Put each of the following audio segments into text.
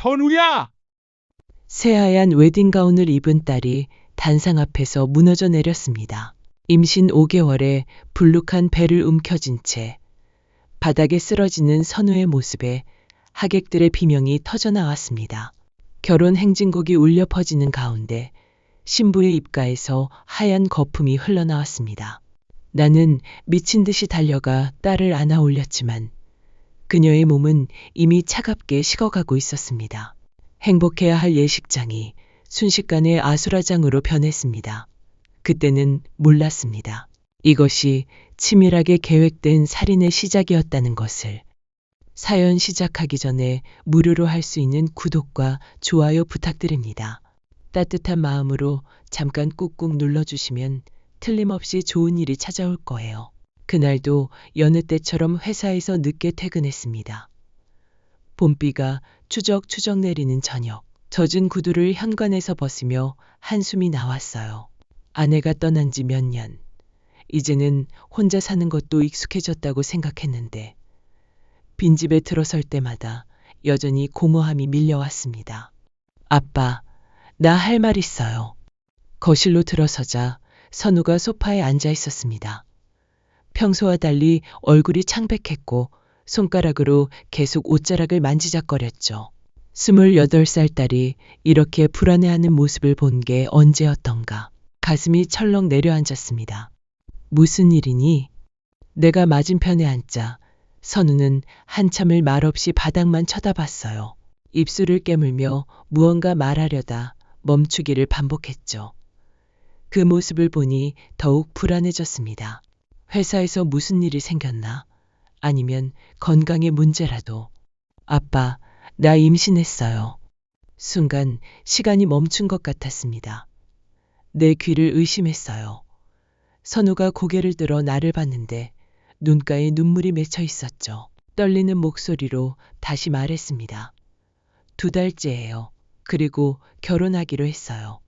선우야! 새하얀 웨딩가운을 입은 딸이 단상 앞에서 무너져 내렸습니다. 임신 5개월에 불룩한 배를 움켜쥔 채 바닥에 쓰러지는 선우의 모습에 하객들의 비명이 터져나왔습니다. 결혼 행진곡이 울려 퍼지는 가운데 신부의 입가에서 하얀 거품이 흘러나왔습니다. 나는 미친 듯이 달려가 딸을 안아 올렸지만 그녀의 몸은 이미 차갑게 식어가고 있었습니다. 행복해야 할 예식장이 순식간에 아수라장으로 변했습니다. 그때는 몰랐습니다. 이것이 치밀하게 계획된 살인의 시작이었다는 것을. 사연 시작하기 전에 무료로 할 수 있는 구독과 좋아요 부탁드립니다. 따뜻한 마음으로 잠깐 꾹꾹 눌러주시면 틀림없이 좋은 일이 찾아올 거예요. 그날도 여느 때처럼 회사에서 늦게 퇴근했습니다. 봄비가 추적추적 내리는 저녁, 젖은 구두를 현관에서 벗으며 한숨이 나왔어요. 아내가 떠난 지 몇 년, 이제는 혼자 사는 것도 익숙해졌다고 생각했는데 빈집에 들어설 때마다 여전히 공허함이 밀려왔습니다. 아빠, 나 할 말 있어요. 거실로 들어서자 선우가 소파에 앉아 있었습니다. 평소와 달리 얼굴이 창백했고 손가락으로 계속 옷자락을 만지작거렸죠. 28살 딸이 이렇게 불안해하는 모습을 본 게 언제였던가. 가슴이 철렁 내려앉았습니다. 무슨 일이니? 내가 맞은편에 앉자 선우는 한참을 말없이 바닥만 쳐다봤어요. 입술을 깨물며 무언가 말하려다 멈추기를 반복했죠. 그 모습을 보니 더욱 불안해졌습니다. 회사에서 무슨 일이 생겼나? 아니면 건강에 문제라도. 아빠, 나 임신했어요. 순간 시간이 멈춘 것 같았습니다. 내 귀를 의심했어요. 선우가 고개를 들어 나를 봤는데 눈가에 눈물이 맺혀 있었죠. 떨리는 목소리로 다시 말했습니다. 2달째예요. 그리고 결혼하기로 했어요.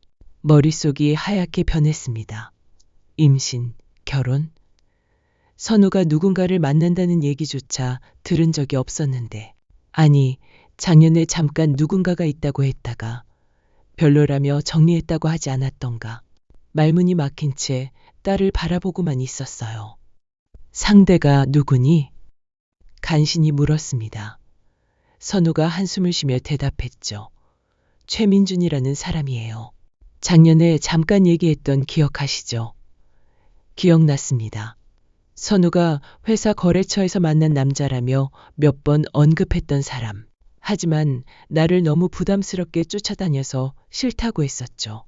머릿속이 하얗게 변했습니다. 임신, 결혼? 선우가 누군가를 만난다는 얘기조차 들은 적이 없었는데, 아니, 작년에 잠깐 누군가가 있다고 했다가 별로라며 정리했다고 하지 않았던가. 말문이 막힌 채 딸을 바라보고만 있었어요. 상대가 누구니? 간신히 물었습니다. 선우가 한숨을 쉬며 대답했죠. 최민준이라는 사람이에요. 작년에 잠깐 얘기했던 기억하시죠? 기억났습니다. 선우가 회사 거래처에서 만난 남자라며 몇 번 언급했던 사람. 하지만 나를 너무 부담스럽게 쫓아다녀서 싫다고 했었죠.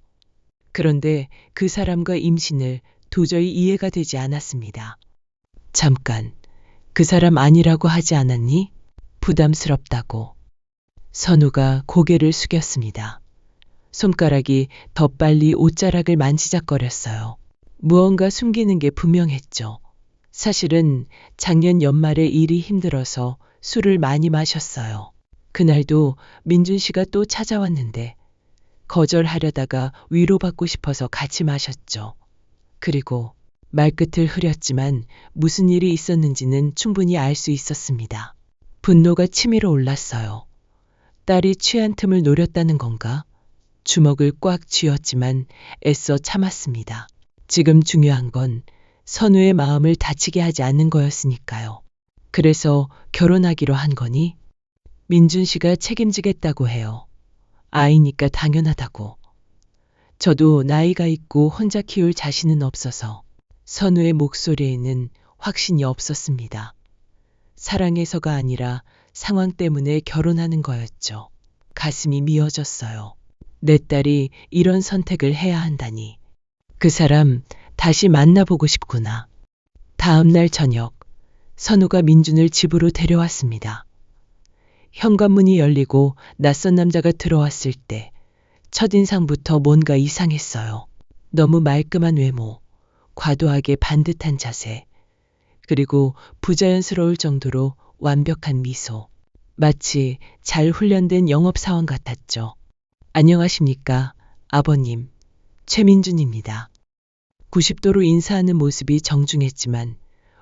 그런데 그 사람과 임신을 도저히 이해가 되지 않았습니다. 잠깐, 그 사람 아니라고 하지 않았니? 부담스럽다고. 선우가 고개를 숙였습니다. 손가락이 더 빨리 옷자락을 만지작거렸어요. 무언가 숨기는 게 분명했죠. 사실은 작년 연말에 일이 힘들어서 술을 많이 마셨어요. 그날도 민준 씨가 또 찾아왔는데 거절하려다가 위로받고 싶어서 같이 마셨죠. 그리고 말끝을 흐렸지만 무슨 일이 있었는지는 충분히 알 수 있었습니다. 분노가 치밀어 올랐어요. 딸이 취한 틈을 노렸다는 건가? 주먹을 꽉 쥐었지만 애써 참았습니다. 지금 중요한 건 선우의 마음을 다치게 하지 않는 거였으니까요. 그래서 결혼하기로 한 거니? 민준 씨가 책임지겠다고 해요. 아이니까 당연하다고. 저도 나이가 있고 혼자 키울 자신은 없어서. 선우의 목소리에는 확신이 없었습니다. 사랑해서가 아니라 상황 때문에 결혼하는 거였죠. 가슴이 미어졌어요. 내 딸이 이런 선택을 해야 한다니. 그 사람 다시 만나보고 싶구나. 다음 날 저녁, 선우가 민준을 집으로 데려왔습니다. 현관문이 열리고 낯선 남자가 들어왔을 때 첫인상부터 뭔가 이상했어요. 너무 말끔한 외모, 과도하게 반듯한 자세, 그리고 부자연스러울 정도로 완벽한 미소. 마치 잘 훈련된 영업사원 같았죠. 안녕하십니까, 아버님. 최민준입니다. 90도로 인사하는 모습이 정중했지만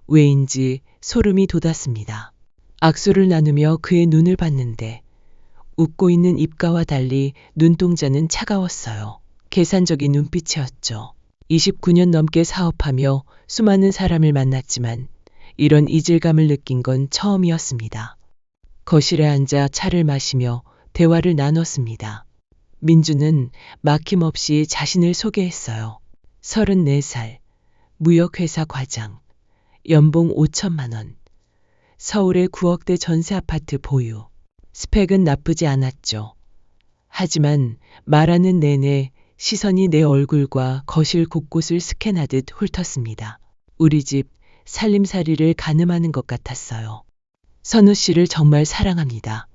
왜인지 소름이 돋았습니다. 악수를 나누며 그의 눈을 봤는데 웃고 있는 입가와 달리 눈동자는 차가웠어요. 계산적인 눈빛이었죠. 29년 넘게 사업하며 수많은 사람을 만났지만 이런 이질감을 느낀 건 처음이었습니다. 거실에 앉아 차를 마시며 대화를 나눴습니다. 민주는 막힘없이 자신을 소개했어요. 34살, 무역회사 과장, 연봉 5천만 원, 서울의 9억대 전세 아파트 보유. 스펙은 나쁘지 않았죠. 하지만 말하는 내내 시선이 내 얼굴과 거실 곳곳을 스캔하듯 훑었습니다. 우리 집 살림살이를 가늠하는 것 같았어요. 선우 씨를 정말 사랑합니다.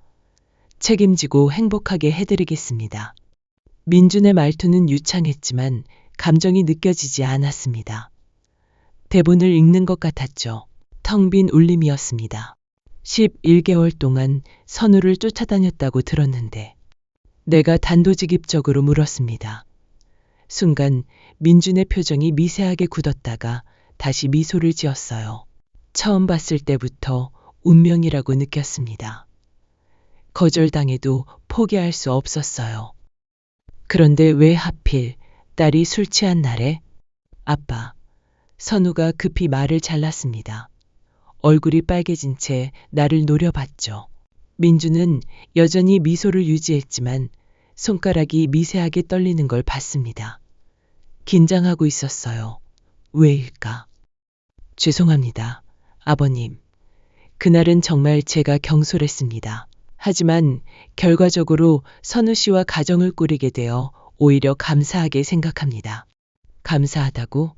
책임지고 행복하게 해드리겠습니다. 민준의 말투는 유창했지만 감정이 느껴지지 않았습니다. 대본을 읽는 것 같았죠. 텅 빈 울림이었습니다. 11개월 동안 선우를 쫓아다녔다고 들었는데 내가 단도직입적으로 물었습니다. 순간 민준의 표정이 미세하게 굳었다가 다시 미소를 지었어요. 처음 봤을 때부터 운명이라고 느꼈습니다. 거절당해도 포기할 수 없었어요. 그런데 왜 하필 딸이 술 취한 날에? 아빠, 선우가 급히 말을 잘랐습니다. 얼굴이 빨개진 채 나를 노려봤죠. 민주는 여전히 미소를 유지했지만 손가락이 미세하게 떨리는 걸 봤습니다. 긴장하고 있었어요. 왜일까? 죄송합니다, 아버님. 그날은 정말 제가 경솔했습니다. 하지만 결과적으로 선우 씨와 가정을 꾸리게 되어 오히려 감사하게 생각합니다. 감사하다고?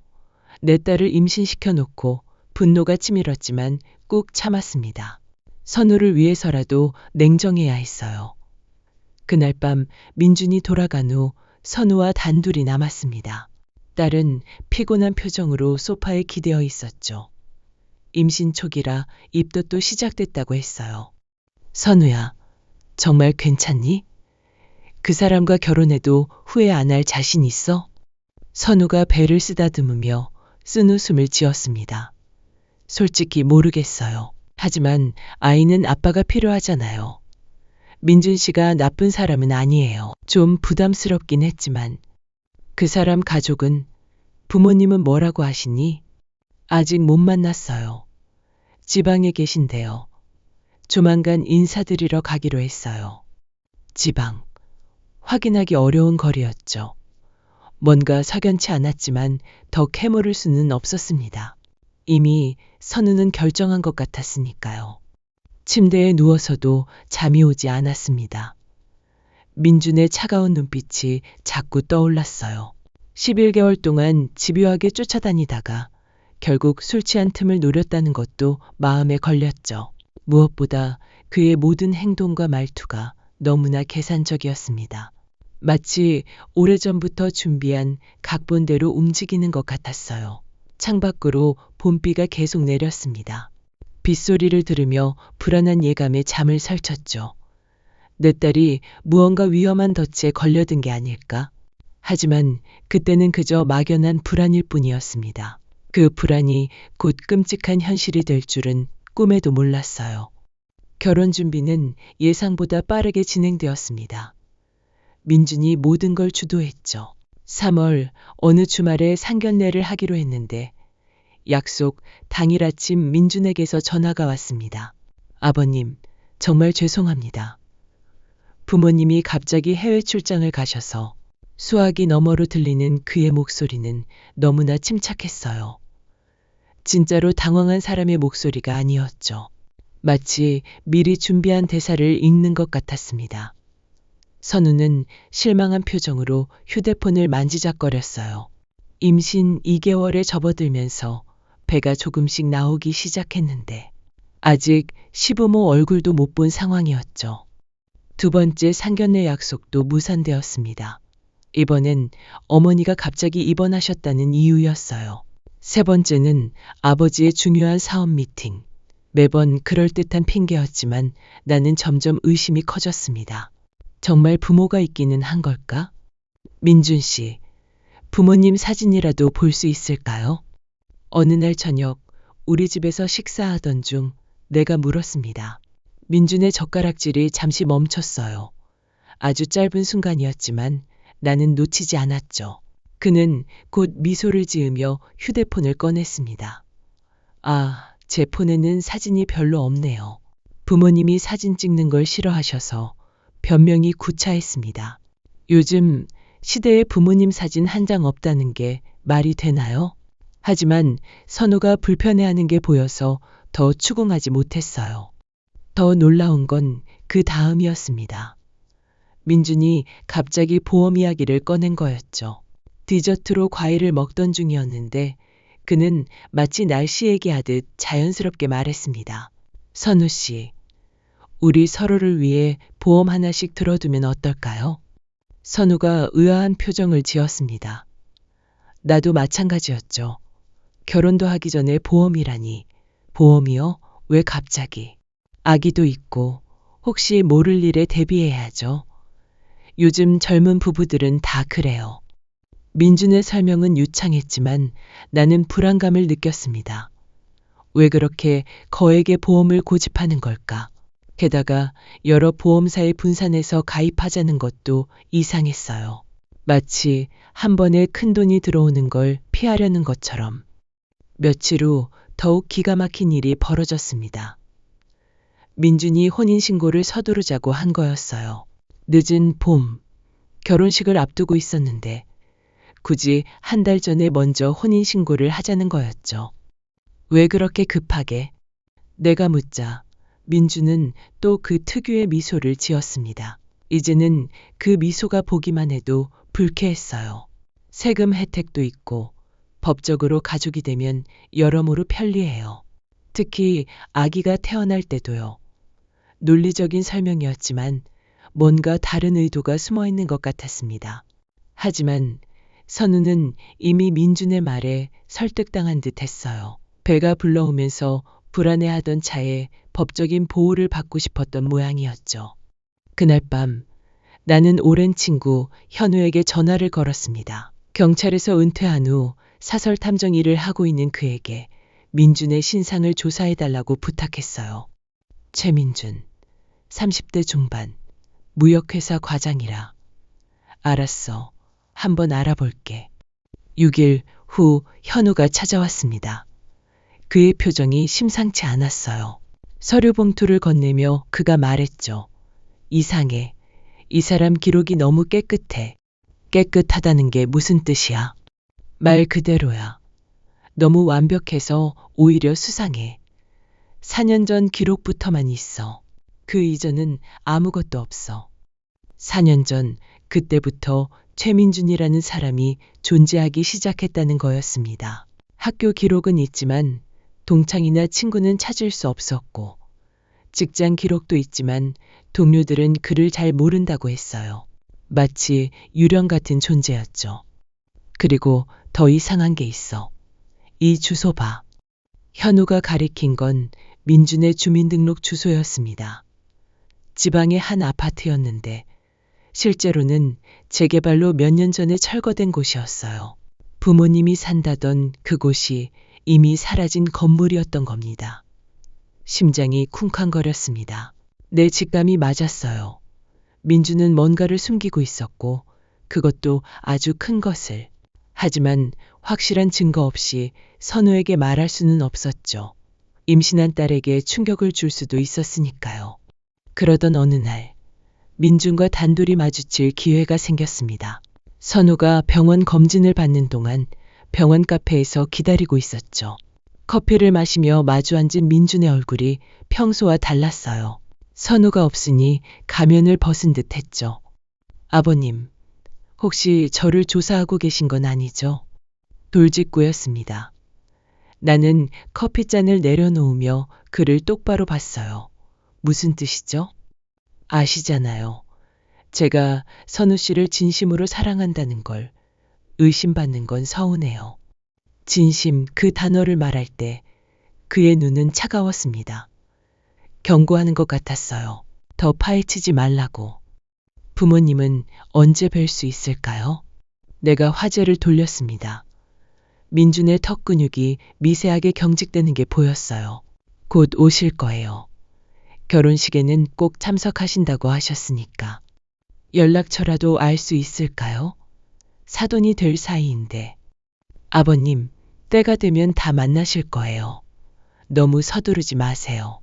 내 딸을 임신시켜 놓고 분노가 치밀었지만 꾹 참았습니다. 선우를 위해서라도 냉정해야 했어요. 그날 밤 민준이 돌아간 후 선우와 단둘이 남았습니다. 딸은 피곤한 표정으로 소파에 기대어 있었죠. 임신 초기라 입덧도 시작됐다고 했어요. 선우야, 정말 괜찮니? 그 사람과 결혼해도 후회 안 할 자신 있어? 선우가 배를 쓰다듬으며 쓴 웃음을 지었습니다. 솔직히 모르겠어요. 하지만 아이는 아빠가 필요하잖아요. 민준 씨가 나쁜 사람은 아니에요. 좀 부담스럽긴 했지만 그 사람 가족은 부모님은 뭐라고 하시니? 아직 못 만났어요. 지방에 계신데요. 조만간 인사드리러 가기로 했어요. 지방. 확인하기 어려운 거리였죠. 뭔가 석연치 않았지만 더 캐물을 수는 없었습니다. 이미 선우는 결정한 것 같았으니까요. 침대에 누워서도 잠이 오지 않았습니다. 민준의 차가운 눈빛이 자꾸 떠올랐어요. 11개월 동안 집요하게 쫓아다니다가 결국 술 취한 틈을 노렸다는 것도 마음에 걸렸죠. 무엇보다 그의 모든 행동과 말투가 너무나 계산적이었습니다. 마치 오래전부터 준비한 각본대로 움직이는 것 같았어요. 창밖으로 봄비가 계속 내렸습니다. 빗소리를 들으며 불안한 예감에 잠을 설쳤죠. 내 딸이 무언가 위험한 덫에 걸려든 게 아닐까? 하지만 그때는 그저 막연한 불안일 뿐이었습니다. 그 불안이 곧 끔찍한 현실이 될 줄은 꿈에도 몰랐어요. 결혼 준비는 예상보다 빠르게 진행되었습니다. 민준이 모든 걸 주도했죠. 3월 어느 주말에 상견례를 하기로 했는데 약속 당일 아침 민준에게서 전화가 왔습니다. 아버님, 정말 죄송합니다. 부모님이 갑자기 해외 출장을 가셔서 수화기 너머로 들리는 그의 목소리는 너무나 침착했어요. 진짜로 당황한 사람의 목소리가 아니었죠. 마치 미리 준비한 대사를 읽는 것 같았습니다. 선우는 실망한 표정으로 휴대폰을 만지작거렸어요. 임신 2개월에 접어들면서 배가 조금씩 나오기 시작했는데 아직 시부모 얼굴도 못 본 상황이었죠. 두 번째 상견례 약속도 무산되었습니다. 이번엔 어머니가 갑자기 입원하셨다는 이유였어요. 세 번째는 아버지의 중요한 사업 미팅. 매번 그럴듯한 핑계였지만 나는 점점 의심이 커졌습니다. 정말 부모가 있기는 한 걸까? 민준 씨, 부모님 사진이라도 볼 수 있을까요? 어느 날 저녁 우리 집에서 식사하던 중 내가 물었습니다. 민준의 젓가락질이 잠시 멈췄어요. 아주 짧은 순간이었지만 나는 놓치지 않았죠. 그는 곧 미소를 지으며 휴대폰을 꺼냈습니다. 아, 제 폰에는 사진이 별로 없네요. 부모님이 사진 찍는 걸 싫어하셔서 변명이 구차했습니다. 요즘 시대에 부모님 사진 한 장 없다는 게 말이 되나요? 하지만 선우가 불편해하는 게 보여서 더 추궁하지 못했어요. 더 놀라운 건 그 다음이었습니다. 민준이 갑자기 보험 이야기를 꺼낸 거였죠. 디저트로 과일을 먹던 중이었는데 그는 마치 날씨 얘기하듯 자연스럽게 말했습니다. 선우 씨, 우리 서로를 위해 보험 하나씩 들어두면 어떨까요? 선우가 의아한 표정을 지었습니다. 나도 마찬가지였죠. 결혼도 하기 전에 보험이라니. 보험이요? 왜 갑자기? 아기도 있고 혹시 모를 일에 대비해야죠. 요즘 젊은 부부들은 다 그래요. 민준의 설명은 유창했지만 나는 불안감을 느꼈습니다. 왜 그렇게 거액의 보험을 고집하는 걸까? 게다가 여러 보험사에 분산해서 가입하자는 것도 이상했어요. 마치 한 번에 큰 돈이 들어오는 걸 피하려는 것처럼. 며칠 후 더욱 기가 막힌 일이 벌어졌습니다. 민준이 혼인신고를 서두르자고 한 거였어요. 늦은 봄, 결혼식을 앞두고 있었는데 굳이 한 달 전에 먼저 혼인신고를 하자는 거였죠. 왜 그렇게 급하게? 내가 묻자 민준은 또 그 특유의 미소를 지었습니다. 이제는 그 미소가 보기만 해도 불쾌했어요. 세금 혜택도 있고 법적으로 가족이 되면 여러모로 편리해요. 특히 아기가 태어날 때도요. 논리적인 설명이었지만 뭔가 다른 의도가 숨어 있는 것 같았습니다. 하지만 선우는 이미 민준의 말에 설득당한 듯 했어요. 배가 불러오면서 불안해하던 차에 법적인 보호를 받고 싶었던 모양이었죠. 그날 밤 나는 오랜 친구 현우에게 전화를 걸었습니다. 경찰에서 은퇴한 후 사설 탐정 일을 하고 있는 그에게 민준의 신상을 조사해달라고 부탁했어요. 최민준, 30대 중반, 무역회사 과장이라. 알았어. 한번 알아볼게. 6일 후 현우가 찾아왔습니다. 그의 표정이 심상치 않았어요. 서류 봉투를 건네며 그가 말했죠. 이상해. 이 사람 기록이 너무 깨끗해. 깨끗하다는 게 무슨 뜻이야? 말 그대로야. 너무 완벽해서 오히려 수상해. 4년 전 기록부터만 있어. 그 이전은 아무것도 없어. 4년 전 그때부터 최민준이라는 사람이 존재하기 시작했다는 거였습니다. 학교 기록은 있지만 동창이나 친구는 찾을 수 없었고 직장 기록도 있지만 동료들은 그를 잘 모른다고 했어요. 마치 유령 같은 존재였죠. 그리고 더 이상한 게 있어. 이 주소 봐. 현우가 가리킨 건 민준의 주민등록 주소였습니다. 지방의 한 아파트였는데 실제로는 재개발로 몇 년 전에 철거된 곳이었어요. 부모님이 산다던 그곳이 이미 사라진 건물이었던 겁니다. 심장이 쿵쾅거렸습니다. 내 직감이 맞았어요. 민주는 뭔가를 숨기고 있었고 그것도 아주 큰 것을. 하지만 확실한 증거 없이 선우에게 말할 수는 없었죠. 임신한 딸에게 충격을 줄 수도 있었으니까요. 그러던 어느 날 민준과 단둘이 마주칠 기회가 생겼습니다. 선우가 병원 검진을 받는 동안 병원 카페에서 기다리고 있었죠. 커피를 마시며 마주 앉은 민준의 얼굴이 평소와 달랐어요. 선우가 없으니 가면을 벗은 듯 했죠. 아버님, 혹시 저를 조사하고 계신 건 아니죠? 돌직구였습니다. 나는 커피잔을 내려놓으며 그를 똑바로 봤어요. 무슨 뜻이죠? 아시잖아요. 제가 선우 씨를 진심으로 사랑한다는 걸 의심받는 건 서운해요. 진심 그 단어를 말할 때 그의 눈은 차가웠습니다. 경고하는 것 같았어요. 더 파헤치지 말라고. 부모님은 언제 뵐 수 있을까요? 내가 화제를 돌렸습니다. 민준의 턱 근육이 미세하게 경직되는 게 보였어요. 곧 오실 거예요. 결혼식에는 꼭 참석하신다고 하셨으니까. 연락처라도 알 수 있을까요? 사돈이 될 사이인데. 아버님, 때가 되면 다 만나실 거예요. 너무 서두르지 마세요.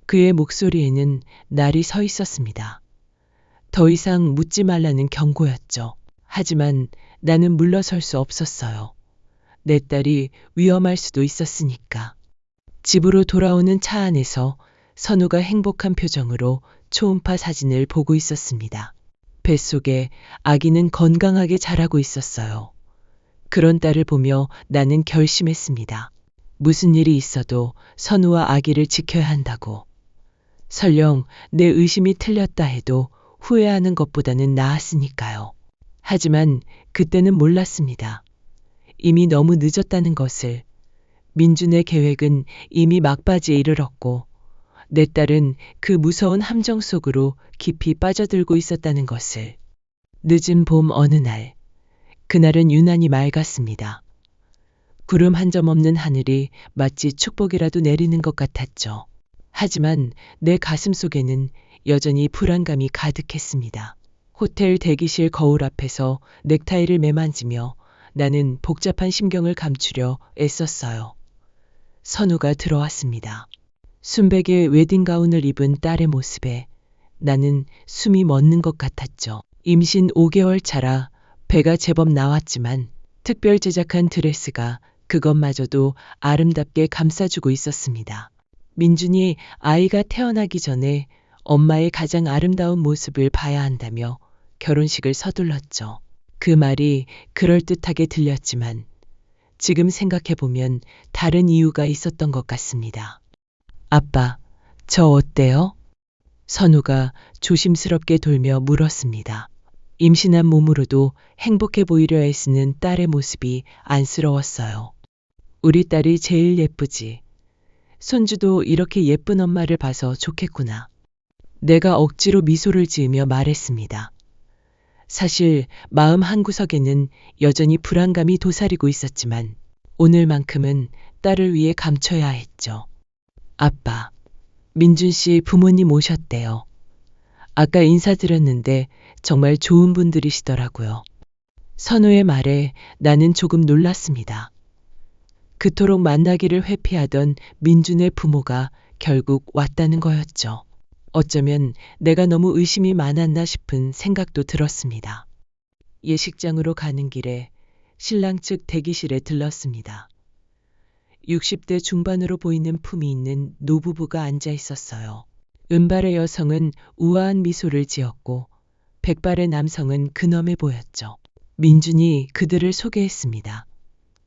그의 목소리에는 날이 서 있었습니다. 더 이상 묻지 말라는 경고였죠. 하지만 나는 물러설 수 없었어요. 내 딸이 위험할 수도 있었으니까. 집으로 돌아오는 차 안에서 선우가 행복한 표정으로 초음파 사진을 보고 있었습니다. 뱃속에 아기는 건강하게 자라고 있었어요. 그런 딸을 보며 나는 결심했습니다. 무슨 일이 있어도 선우와 아기를 지켜야 한다고. 설령 내 의심이 틀렸다 해도 후회하는 것보다는 나았으니까요. 하지만 그때는 몰랐습니다. 이미 너무 늦었다는 것을. 민준의 계획은 이미 막바지에 이르렀고 내 딸은 그 무서운 함정 속으로 깊이 빠져들고 있었다는 것을. 늦은 봄 어느 날, 그날은 유난히 맑았습니다. 구름 한 점 없는 하늘이 마치 축복이라도 내리는 것 같았죠. 하지만 내 가슴 속에는 여전히 불안감이 가득했습니다. 호텔 대기실 거울 앞에서 넥타이를 매만지며 나는 복잡한 심경을 감추려 애썼어요. 선우가 들어왔습니다. 순백의 웨딩가운을 입은 딸의 모습에 나는 숨이 멎는 것 같았죠. 임신 5개월 차라 배가 제법 나왔지만 특별 제작한 드레스가 그것마저도 아름답게 감싸주고 있었습니다. 민준이 아이가 태어나기 전에 엄마의 가장 아름다운 모습을 봐야 한다며 결혼식을 서둘렀죠. 그 말이 그럴듯하게 들렸지만 지금 생각해보면 다른 이유가 있었던 것 같습니다. 아빠, 저 어때요? 선우가 조심스럽게 돌며 물었습니다. 임신한 몸으로도 행복해 보이려 애쓰는 딸의 모습이 안쓰러웠어요. 우리 딸이 제일 예쁘지. 손주도 이렇게 예쁜 엄마를 봐서 좋겠구나. 내가 억지로 미소를 지으며 말했습니다. 사실 마음 한구석에는 여전히 불안감이 도사리고 있었지만 오늘만큼은 딸을 위해 감춰야 했죠. 아빠, 민준 씨 부모님 오셨대요. 아까 인사드렸는데 정말 좋은 분들이시더라고요. 선우의 말에 나는 조금 놀랐습니다. 그토록 만나기를 회피하던 민준의 부모가 결국 왔다는 거였죠. 어쩌면 내가 너무 의심이 많았나 싶은 생각도 들었습니다. 예식장으로 가는 길에 신랑 측 대기실에 들렀습니다. 60대 중반으로 보이는 품이 있는 노부부가 앉아 있었어요. 은발의 여성은 우아한 미소를 지었고 백발의 남성은 근엄해 보였죠. 민준이 그들을 소개했습니다.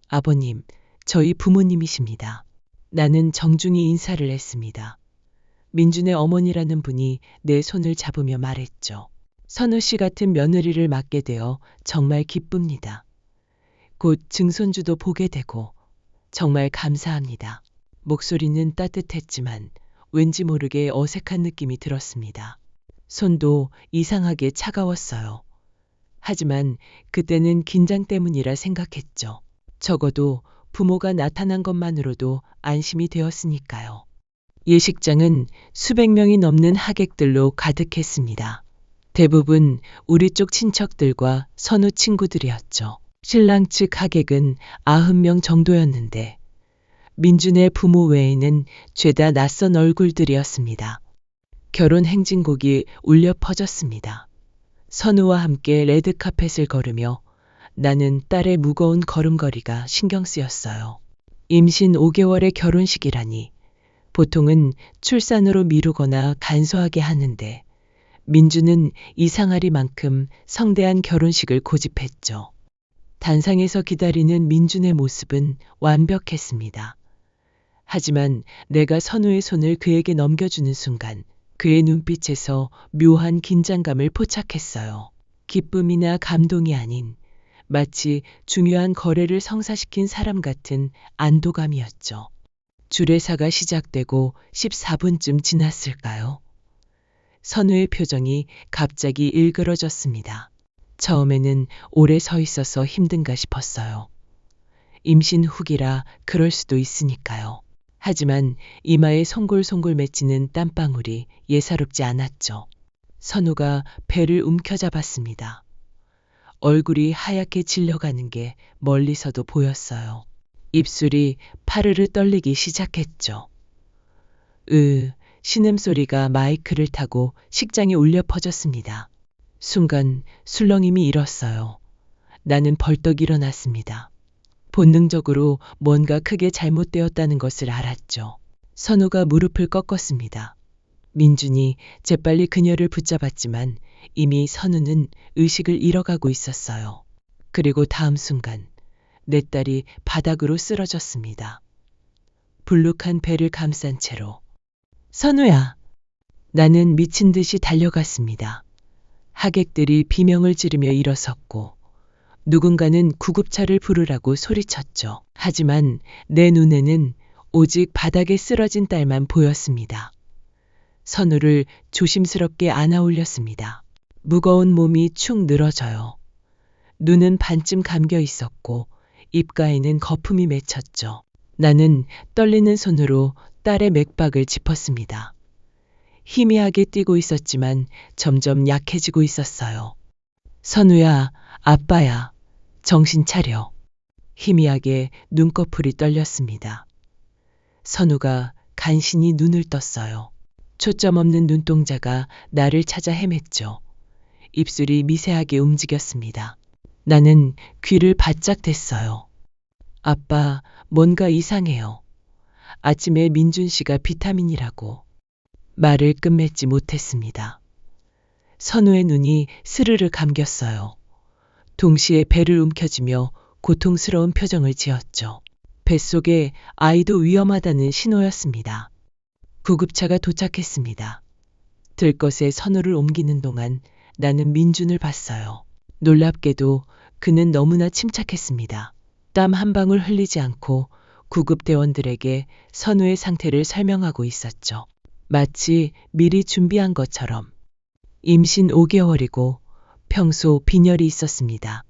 아버님, 저희 부모님이십니다. 나는 정중히 인사를 했습니다. 민준의 어머니라는 분이 내 손을 잡으며 말했죠. 선우 씨 같은 며느리를 맡게 되어 정말 기쁩니다. 곧 증손주도 보게 되고 정말 감사합니다. 목소리는 따뜻했지만 왠지 모르게 어색한 느낌이 들었습니다. 손도 이상하게 차가웠어요. 하지만 그때는 긴장 때문이라 생각했죠. 적어도 부모가 나타난 것만으로도 안심이 되었으니까요. 예식장은 수백 명이 넘는 하객들로 가득했습니다. 대부분 우리 쪽 친척들과 선우 친구들이었죠. 신랑 측 하객은 90명 정도였는데 민준의 부모 외에는 죄다 낯선 얼굴들이었습니다. 결혼 행진곡이 울려 퍼졌습니다. 선우와 함께 레드카펫을 걸으며 나는 딸의 무거운 걸음걸이가 신경 쓰였어요. 임신 5개월의 결혼식이라니 보통은 출산으로 미루거나 간소하게 하는데 민주는 이상하리만큼 성대한 결혼식을 고집했죠. 단상에서 기다리는 민준의 모습은 완벽했습니다. 하지만 내가 선우의 손을 그에게 넘겨주는 순간 그의 눈빛에서 묘한 긴장감을 포착했어요. 기쁨이나 감동이 아닌 마치 중요한 거래를 성사시킨 사람 같은 안도감이었죠. 주례사가 시작되고 14분쯤 지났을까요? 선우의 표정이 갑자기 일그러졌습니다. 처음에는 오래 서 있어서 힘든가 싶었어요. 임신 후기라 그럴 수도 있으니까요. 하지만 이마에 송골송골 맺히는 땀방울이 예사롭지 않았죠. 선우가 배를 움켜잡았습니다. 얼굴이 하얗게 질려가는 게 멀리서도 보였어요. 입술이 파르르 떨리기 시작했죠. 신음소리가 마이크를 타고 식장에 울려 퍼졌습니다. 순간 술렁임이 일었어요. 나는 벌떡 일어났습니다. 본능적으로 뭔가 크게 잘못되었다는 것을 알았죠. 선우가 무릎을 꺾었습니다. 민준이 재빨리 그녀를 붙잡았지만 이미 선우는 의식을 잃어가고 있었어요. 그리고 다음 순간 내 딸이 바닥으로 쓰러졌습니다. 불룩한 배를 감싼 채로. 선우야! 나는 미친 듯이 달려갔습니다. 하객들이 비명을 지르며 일어섰고 누군가는 구급차를 부르라고 소리쳤죠. 하지만 내 눈에는 오직 바닥에 쓰러진 딸만 보였습니다. 선우를 조심스럽게 안아 올렸습니다. 무거운 몸이 축 늘어져요. 눈은 반쯤 감겨 있었고 입가에는 거품이 맺혔죠. 나는 떨리는 손으로 딸의 맥박을 짚었습니다. 희미하게 뛰고 있었지만 점점 약해지고 있었어요. 선우야, 아빠야, 정신 차려. 희미하게 눈꺼풀이 떨렸습니다. 선우가 간신히 눈을 떴어요. 초점 없는 눈동자가 나를 찾아 헤맸죠. 입술이 미세하게 움직였습니다. 나는 귀를 바짝 댔어요. 아빠, 뭔가 이상해요. 아침에 민준 씨가 비타민이라고. 말을 끝맺지 못했습니다. 선우의 눈이 스르르 감겼어요. 동시에 배를 움켜쥐며 고통스러운 표정을 지었죠. 뱃속에 아이도 위험하다는 신호였습니다. 구급차가 도착했습니다. 들것에 선우를 옮기는 동안 나는 민준을 봤어요. 놀랍게도 그는 너무나 침착했습니다. 땀 한 방울 흘리지 않고 구급대원들에게 선우의 상태를 설명하고 있었죠. 마치 미리 준비한 것처럼. 임신 5개월이고 평소 빈혈이 있었습니다.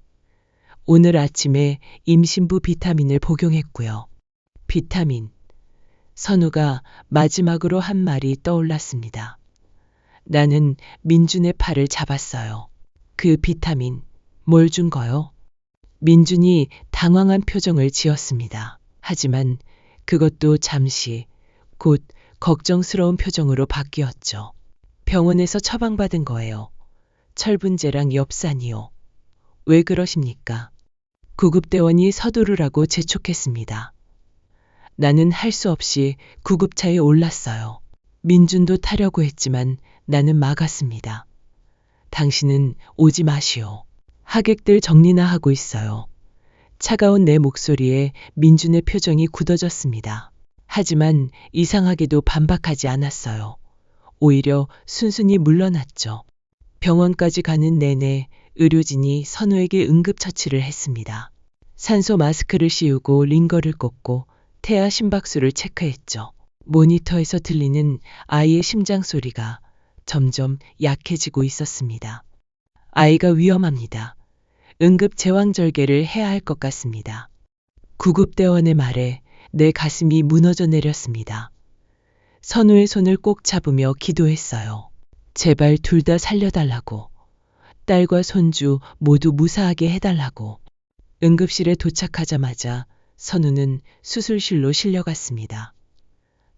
오늘 아침에 임신부 비타민을 복용했고요. 비타민. 선우가 마지막으로 한 말이 떠올랐습니다. 나는 민준의 팔을 잡았어요. 그 비타민, 뭘 준 거요? 민준이 당황한 표정을 지었습니다. 하지만 그것도 잠시, 곧 걱정스러운 표정으로 바뀌었죠. 병원에서 처방받은 거예요. 철분제랑 엽산이요. 왜 그러십니까? 구급대원이 서두르라고 재촉했습니다. 나는 할 수 없이 구급차에 올랐어요. 민준도 타려고 했지만 나는 막았습니다. 당신은 오지 마시오. 하객들 정리나 하고 있어요. 차가운 내 목소리에 민준의 표정이 굳어졌습니다. 하지만 이상하게도 반박하지 않았어요. 오히려 순순히 물러났죠. 병원까지 가는 내내 의료진이 선우에게 응급처치를 했습니다. 산소 마스크를 씌우고 링거를 꽂고 태아 심박수를 체크했죠. 모니터에서 들리는 아이의 심장 소리가 점점 약해지고 있었습니다. 아이가 위험합니다. 응급 제왕절개를 해야 할 것 같습니다. 구급대원의 말에 내 가슴이 무너져 내렸습니다. 선우의 손을 꼭 잡으며 기도했어요. 제발 둘 다 살려달라고. 딸과 손주 모두 무사하게 해달라고. 응급실에 도착하자마자 선우는 수술실로 실려갔습니다.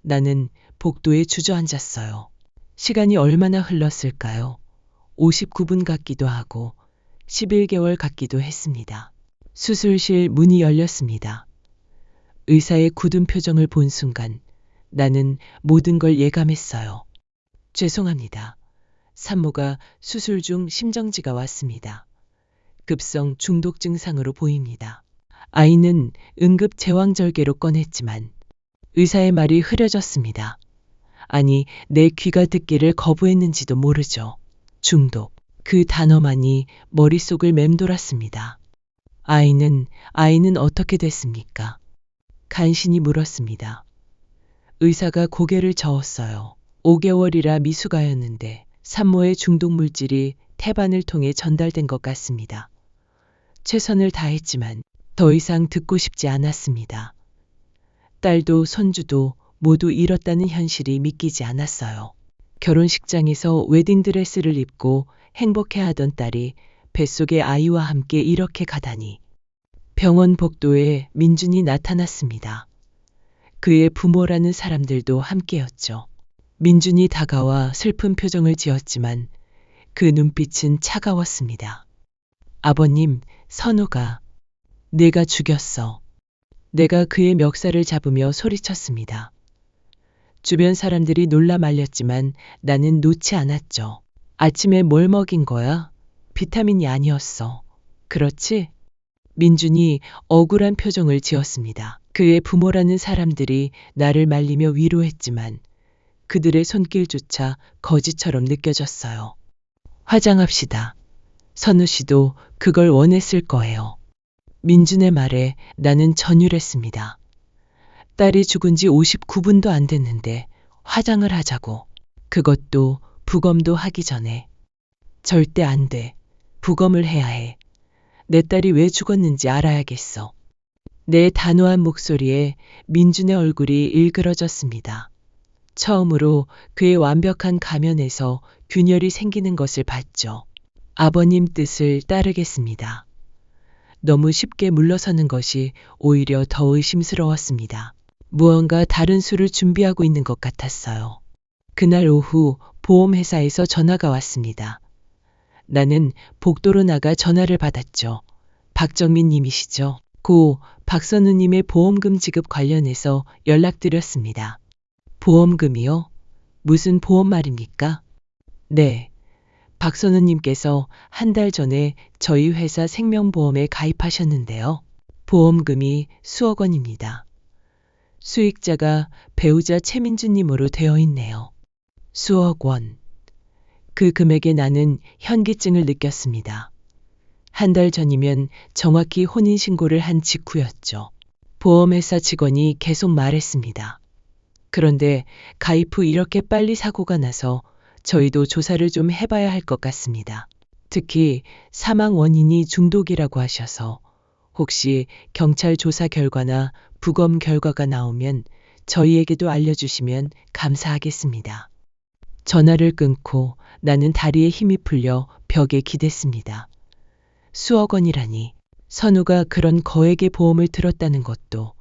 나는 복도에 주저앉았어요. 시간이 얼마나 흘렀을까요? 59분 같기도 하고 11개월 같기도 했습니다. 수술실 문이 열렸습니다. 의사의 굳은 표정을 본 순간 나는 모든 걸 예감했어요. 죄송합니다. 산모가 수술 중 심정지가 왔습니다. 급성 중독 증상으로 보입니다. 아이는 응급 제왕절개로 꺼냈지만 의사의 말이 흐려졌습니다. 아니, 내 귀가 듣기를 거부했는지도 모르죠. 중독. 그 단어만이 머릿속을 맴돌았습니다. 아이는 어떻게 됐습니까? 간신히 물었습니다. 의사가 고개를 저었어요. 5개월이라 미숙아였는데 산모의 중독 물질이 태반을 통해 전달된 것 같습니다. 최선을 다했지만 더 이상 듣고 싶지 않았습니다. 딸도 손주도 모두 잃었다는 현실이 믿기지 않았어요. 결혼식장에서 웨딩드레스를 입고 행복해하던 딸이 뱃속의 아이와 함께 이렇게 가다니. 병원 복도에 민준이 나타났습니다. 그의 부모라는 사람들도 함께였죠. 민준이 다가와 슬픈 표정을 지었지만 그 눈빛은 차가웠습니다. 아버님, 선우가 내가 죽였어. 내가 그의 멱살을 잡으며 소리쳤습니다. 주변 사람들이 놀라 말렸지만 나는 놓지 않았죠. 아침에 뭘 먹인 거야? 비타민이 아니었어. 그렇지? 민준이 억울한 표정을 지었습니다. 그의 부모라는 사람들이 나를 말리며 위로했지만 그들의 손길조차 거짓처럼 느껴졌어요. 화장합시다. 선우 씨도 그걸 원했을 거예요. 민준의 말에 나는 전율했습니다. 딸이 죽은 지 59분도 안 됐는데 화장을 하자고. 그것도 부검도 하기 전에. 절대 안 돼. 부검을 해야 해. 내 딸이 왜 죽었는지 알아야겠어. 내 단호한 목소리에 민준의 얼굴이 일그러졌습니다. 처음으로 그의 완벽한 가면에서 균열이 생기는 것을 봤죠. 아버님 뜻을 따르겠습니다. 너무 쉽게 물러서는 것이 오히려 더 의심스러웠습니다. 무언가 다른 수를 준비하고 있는 것 같았어요. 그날 오후 보험회사에서 전화가 왔습니다. 나는 복도로 나가 전화를 받았죠. 박정민 님이시죠? 고 박선우님의 보험금 지급 관련해서 연락드렸습니다. 보험금이요? 무슨 보험 말입니까? 네. 박선우님께서 한 달 전에 저희 회사 생명보험에 가입하셨는데요. 보험금이 수억 원입니다. 수익자가 배우자 최민주님으로 되어 있네요. 수억 원. 그 금액에 나는 현기증을 느꼈습니다. 한 달 전이면 정확히 혼인신고를 한 직후였죠. 보험회사 직원이 계속 말했습니다. 그런데 가입 후 이렇게 빨리 사고가 나서 저희도 조사를 좀 해봐야 할 것 같습니다. 특히 사망 원인이 중독이라고 하셔서 혹시 경찰 조사 결과나 부검 결과가 나오면 저희에게도 알려주시면 감사하겠습니다. 전화를 끊고 나는 다리에 힘이 풀려 벽에 기댔습니다. 수억 원이라니. 선우가 그런 거액의 보험을 들었다는 것도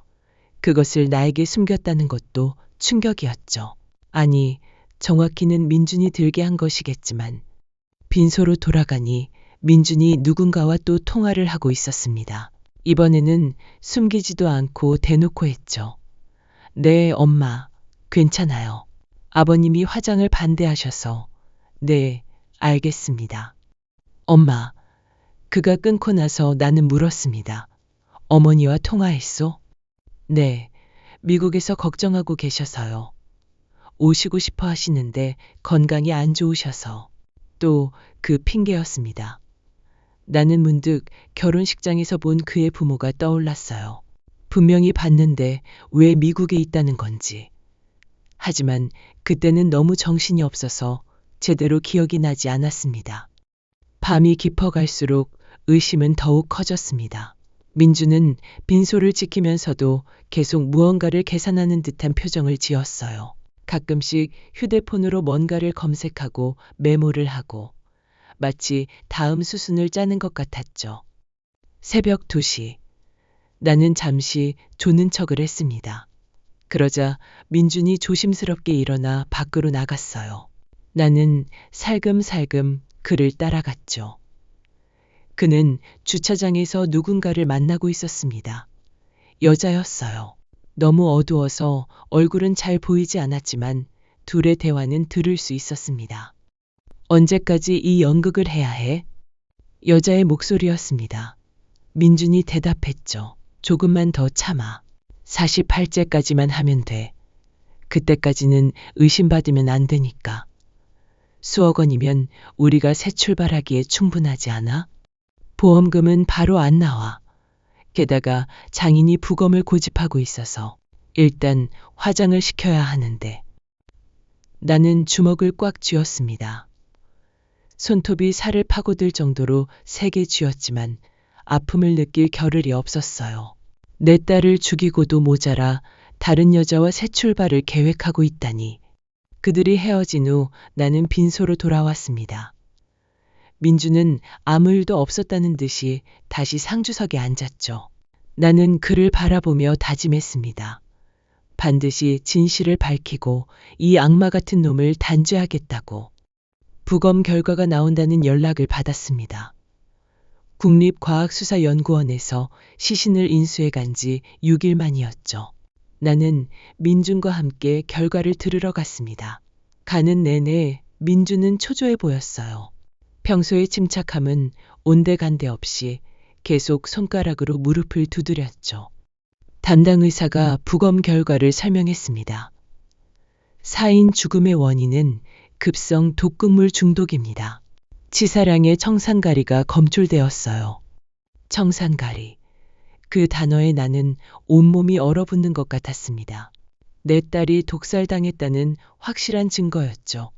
그것을 나에게 숨겼다는 것도 충격이었죠. 아니, 정확히는 민준이 들게 한 것이겠지만 빈소로 돌아가니 민준이 누군가와 또 통화를 하고 있었습니다. 이번에는 숨기지도 않고 대놓고 했죠. 네, 엄마. 괜찮아요. 아버님이 화장을 반대하셔서. 네, 알겠습니다. 엄마. 그가 끊고 나서 나는 물었습니다. 어머니와 통화했소? 네, 미국에서 걱정하고 계셔서요. 오시고 싶어 하시는데 건강이 안 좋으셔서. 또 그 핑계였습니다. 나는 문득 결혼식장에서 본 그의 부모가 떠올랐어요. 분명히 봤는데 왜 미국에 있다는 건지. 하지만 그때는 너무 정신이 없어서 제대로 기억이 나지 않았습니다. 밤이 깊어갈수록 의심은 더욱 커졌습니다. 민주는 빈소를 지키면서도 계속 무언가를 계산하는 듯한 표정을 지었어요. 가끔씩 휴대폰으로 뭔가를 검색하고 메모를 하고 마치 다음 수순을 짜는 것 같았죠. 새벽 2시. 나는 잠시 조는 척을 했습니다. 그러자 민준이 조심스럽게 일어나 밖으로 나갔어요. 나는 살금살금 그를 따라갔죠. 그는 주차장에서 누군가를 만나고 있었습니다. 여자였어요. 너무 어두워서 얼굴은 잘 보이지 않았지만 둘의 대화는 들을 수 있었습니다. 언제까지 이 연극을 해야 해? 여자의 목소리였습니다. 민준이 대답했죠. 조금만 더 참아. 48제까지만 하면 돼. 그때까지는 의심받으면 안 되니까. 수억 원이면 우리가 새 출발하기에 충분하지 않아? 보험금은 바로 안 나와. 게다가 장인이 부검을 고집하고 있어서 일단 화장을 시켜야 하는데. 나는 주먹을 꽉 쥐었습니다. 손톱이 살을 파고들 정도로 세게 쥐었지만 아픔을 느낄 겨를이 없었어요. 내 딸을 죽이고도 모자라 다른 여자와 새 출발을 계획하고 있다니. 그들이 헤어진 후 나는 빈소로 돌아왔습니다. 민주는 아무 일도 없었다는 듯이 다시 상주석에 앉았죠. 나는 그를 바라보며 다짐했습니다. 반드시 진실을 밝히고 이 악마 같은 놈을 단죄하겠다고. 부검 결과가 나온다는 연락을 받았습니다. 국립과학수사연구원에서 시신을 인수해 간 지 6일 만이었죠. 나는 민준과 함께 결과를 들으러 갔습니다. 가는 내내 민준은 초조해 보였어요. 평소의 침착함은 온데간데 없이 계속 손가락으로 무릎을 두드렸죠. 담당 의사가 부검 결과를 설명했습니다. 사인 죽음의 원인은 급성 독극물 중독입니다. 치사량의 청산가리가 검출되었어요. 청산가리. 그 단어에 나는 온몸이 얼어붙는 것 같았습니다. 내 딸이 독살당했다는 확실한 증거였죠.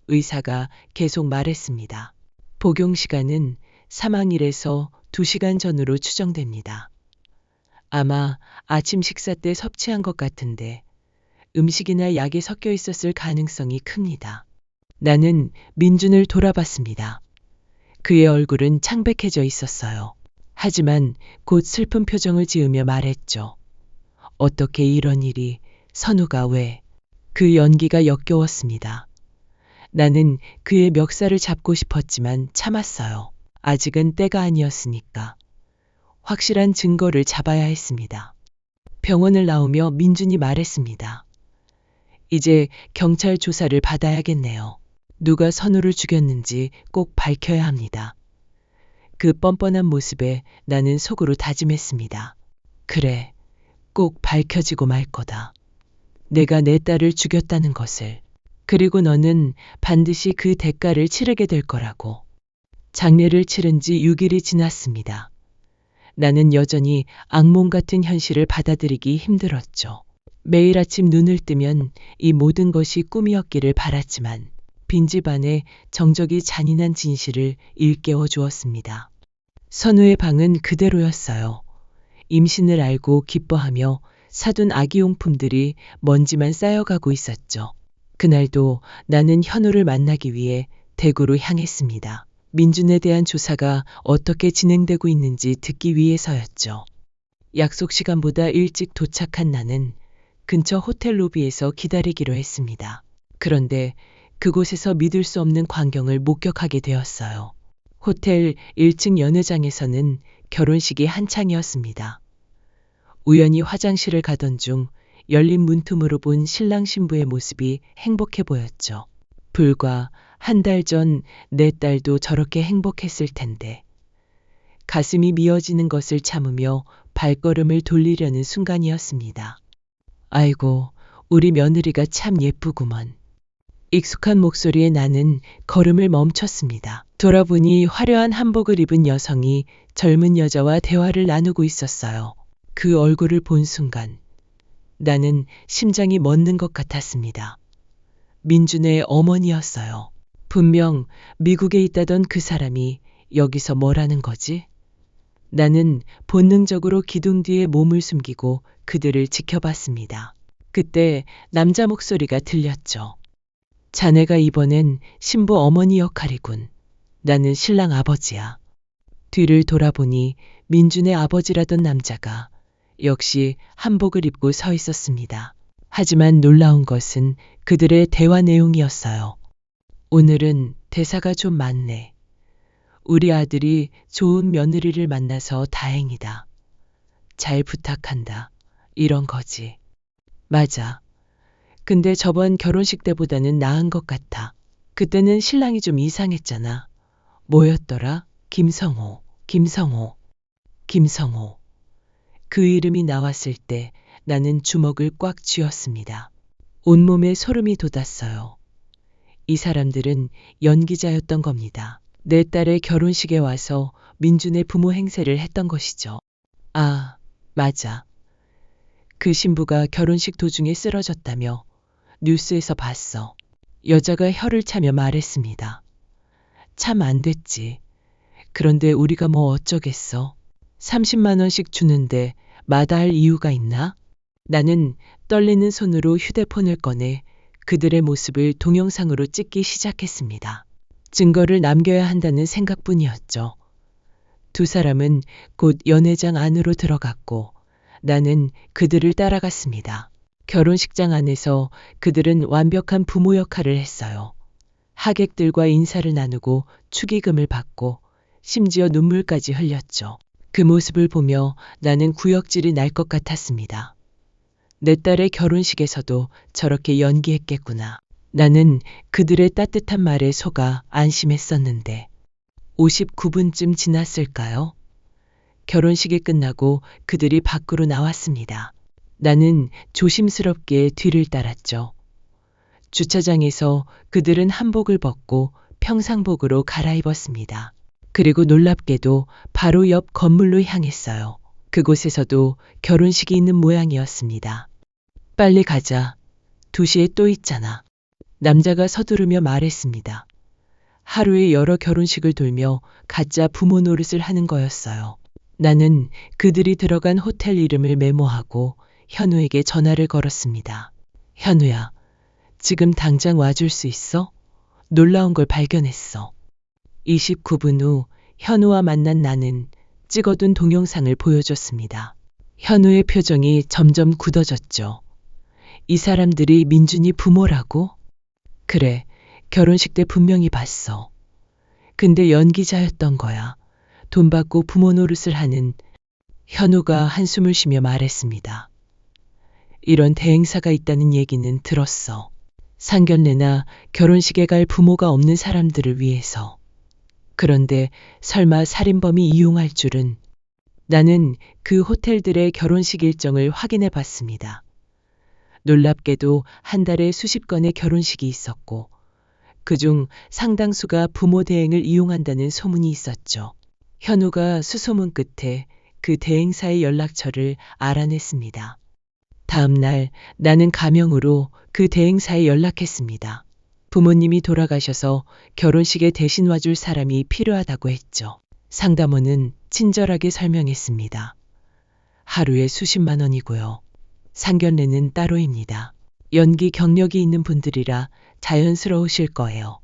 의사가 계속 말했습니다. 복용 시간은 사망일에서 2시간 전으로 추정됩니다. 아마 아침 식사 때 섭취한 것 같은데 음식이나 약이 섞여 있었을 가능성이 큽니다. 나는 민준을 돌아봤습니다. 그의 얼굴은 창백해져 있었어요. 하지만 곧 슬픈 표정을 지으며 말했죠. 어떻게 이런 일이, 선우가 왜? 그 연기가 역겨웠습니다. 나는 그의 멱살을 잡고 싶었지만 참았어요. 아직은 때가 아니었으니까. 확실한 증거를 잡아야 했습니다. 병원을 나오며 민준이 말했습니다. 이제 경찰 조사를 받아야겠네요. 누가 선우를 죽였는지 꼭 밝혀야 합니다. 그 뻔뻔한 모습에 나는 속으로 다짐했습니다. 그래, 꼭 밝혀지고 말 거다. 내가 내 딸을 죽였다는 것을. 그리고 너는 반드시 그 대가를 치르게 될 거라고. 장례를 치른 지 6일이 지났습니다. 나는 여전히 악몽 같은 현실을 받아들이기 힘들었죠. 매일 아침 눈을 뜨면 이 모든 것이 꿈이었기를 바랐지만 빈집 안에 정적이 잔인한 진실을 일깨워 주었습니다. 선우의 방은 그대로였어요. 임신을 알고 기뻐하며 사둔 아기용품들이 먼지만 쌓여가고 있었죠. 그날도 나는 현우를 만나기 위해 대구로 향했습니다. 민준에 대한 조사가 어떻게 진행되고 있는지 듣기 위해서였죠. 약속 시간보다 일찍 도착한 나는 근처 호텔 로비에서 기다리기로 했습니다. 그런데 그곳에서 믿을 수 없는 광경을 목격하게 되었어요. 호텔 1층 연회장에서는 결혼식이 한창이었습니다. 우연히 화장실을 가던 중 열린 문틈으로 본 신랑 신부의 모습이 행복해 보였죠. 불과 한 달 전 내 딸도 저렇게 행복했을 텐데. 가슴이 미어지는 것을 참으며 발걸음을 돌리려는 순간이었습니다. 아이고, 우리 며느리가 참 예쁘구먼. 익숙한 목소리에 나는 걸음을 멈췄습니다. 돌아보니 화려한 한복을 입은 여성이 젊은 여자와 대화를 나누고 있었어요. 그 얼굴을 본 순간 나는 심장이 멎는 것 같았습니다. 민준의 어머니였어요. 분명 미국에 있다던 그 사람이 여기서 뭐라는 거지? 나는 본능적으로 기둥 뒤에 몸을 숨기고 그들을 지켜봤습니다. 그때 남자 목소리가 들렸죠. 자네가 이번엔 신부 어머니 역할이군. 나는 신랑 아버지야. 뒤를 돌아보니 민준의 아버지라던 남자가 역시 한복을 입고 서 있었습니다. 하지만 놀라운 것은 그들의 대화 내용이었어요. 오늘은 대사가 좀 많네. 우리 아들이 좋은 며느리를 만나서 다행이다. 잘 부탁한다. 이런 거지. 맞아. 근데 저번 결혼식 때보다는 나은 것 같아. 그때는 신랑이 좀 이상했잖아. 뭐였더라? 김성호. 그 이름이 나왔을 때 나는 주먹을 꽉 쥐었습니다. 온몸에 소름이 돋았어요. 이 사람들은 연기자였던 겁니다. 내 딸의 결혼식에 와서 민준의 부모 행세를 했던 것이죠. 아, 맞아. 그 신부가 결혼식 도중에 쓰러졌다며 뉴스에서 봤어. 여자가 혀를 차며 말했습니다. 참 안 됐지. 그런데 우리가 뭐 어쩌겠어. 30만 원씩 주는데 마다할 이유가 있나? 나는 떨리는 손으로 휴대폰을 꺼내 그들의 모습을 동영상으로 찍기 시작했습니다. 증거를 남겨야 한다는 생각뿐이었죠. 두 사람은 곧 연회장 안으로 들어갔고 나는 그들을 따라갔습니다. 결혼식장 안에서 그들은 완벽한 부모 역할을 했어요. 하객들과 인사를 나누고 축의금을 받고 심지어 눈물까지 흘렸죠. 그 모습을 보며 나는 구역질이 날 것 같았습니다. 내 딸의 결혼식에서도 저렇게 연기했겠구나. 나는 그들의 따뜻한 말에 속아 안심했었는데 59분쯤 지났을까요? 결혼식이 끝나고 그들이 밖으로 나왔습니다. 나는 조심스럽게 뒤를 따랐죠. 주차장에서 그들은 한복을 벗고 평상복으로 갈아입었습니다. 그리고 놀랍게도 바로 옆 건물로 향했어요. 그곳에서도 결혼식이 있는 모양이었습니다. 빨리 가자. 2시에 또 있잖아. 남자가 서두르며 말했습니다. 하루에 여러 결혼식을 돌며 가짜 부모 노릇을 하는 거였어요. 나는 그들이 들어간 호텔 이름을 메모하고 현우에게 전화를 걸었습니다. 현우야, 지금 당장 와줄 수 있어? 놀라운 걸 발견했어. 29분 후 현우와 만난 나는 찍어둔 동영상을 보여줬습니다. 현우의 표정이 점점 굳어졌죠. 이 사람들이 민준이 부모라고? 그래, 결혼식 때 분명히 봤어. 근데 연기자였던 거야. 돈 받고 부모 노릇을 하는. 현우가 한숨을 쉬며 말했습니다. 이런 대행사가 있다는 얘기는 들었어. 상견례나 결혼식에 갈 부모가 없는 사람들을 위해서. 그런데 설마 살인범이 이용할 줄은. 나는 그 호텔들의 결혼식 일정을 확인해 봤습니다. 놀랍게도 한 달에 수십 건의 결혼식이 있었고 그중 상당수가 부모 대행을 이용한다는 소문이 있었죠. 현우가 수소문 끝에 그 대행사의 연락처를 알아냈습니다. 다음 날 나는 가명으로 그 대행사에 연락했습니다. 부모님이 돌아가셔서 결혼식에 대신 와줄 사람이 필요하다고 했죠. 상담원은 친절하게 설명했습니다. 하루에 수십만 원이고요. 상견례는 따로입니다. 연기 경력이 있는 분들이라 자연스러우실 거예요.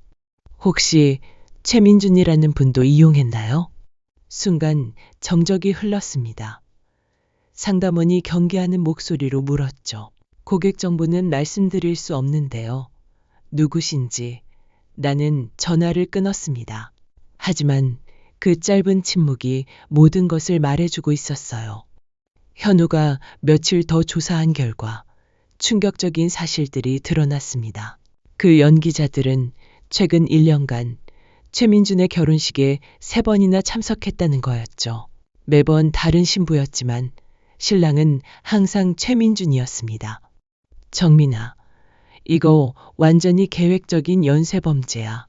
혹시 최민준이라는 분도 이용했나요? 순간 정적이 흘렀습니다. 상담원이 경계하는 목소리로 물었죠. 고객 정보는 말씀드릴 수 없는데요. 누구신지. 나는 전화를 끊었습니다. 하지만 그 짧은 침묵이 모든 것을 말해주고 있었어요. 현우가 며칠 더 조사한 결과 충격적인 사실들이 드러났습니다. 그 연기자들은 최근 1년간 최민준의 결혼식에 3번이나 참석했다는 거였죠. 매번 다른 신부였지만 신랑은 항상 최민준이었습니다. 정민아, 이거 완전히 계획적인 연쇄범죄야.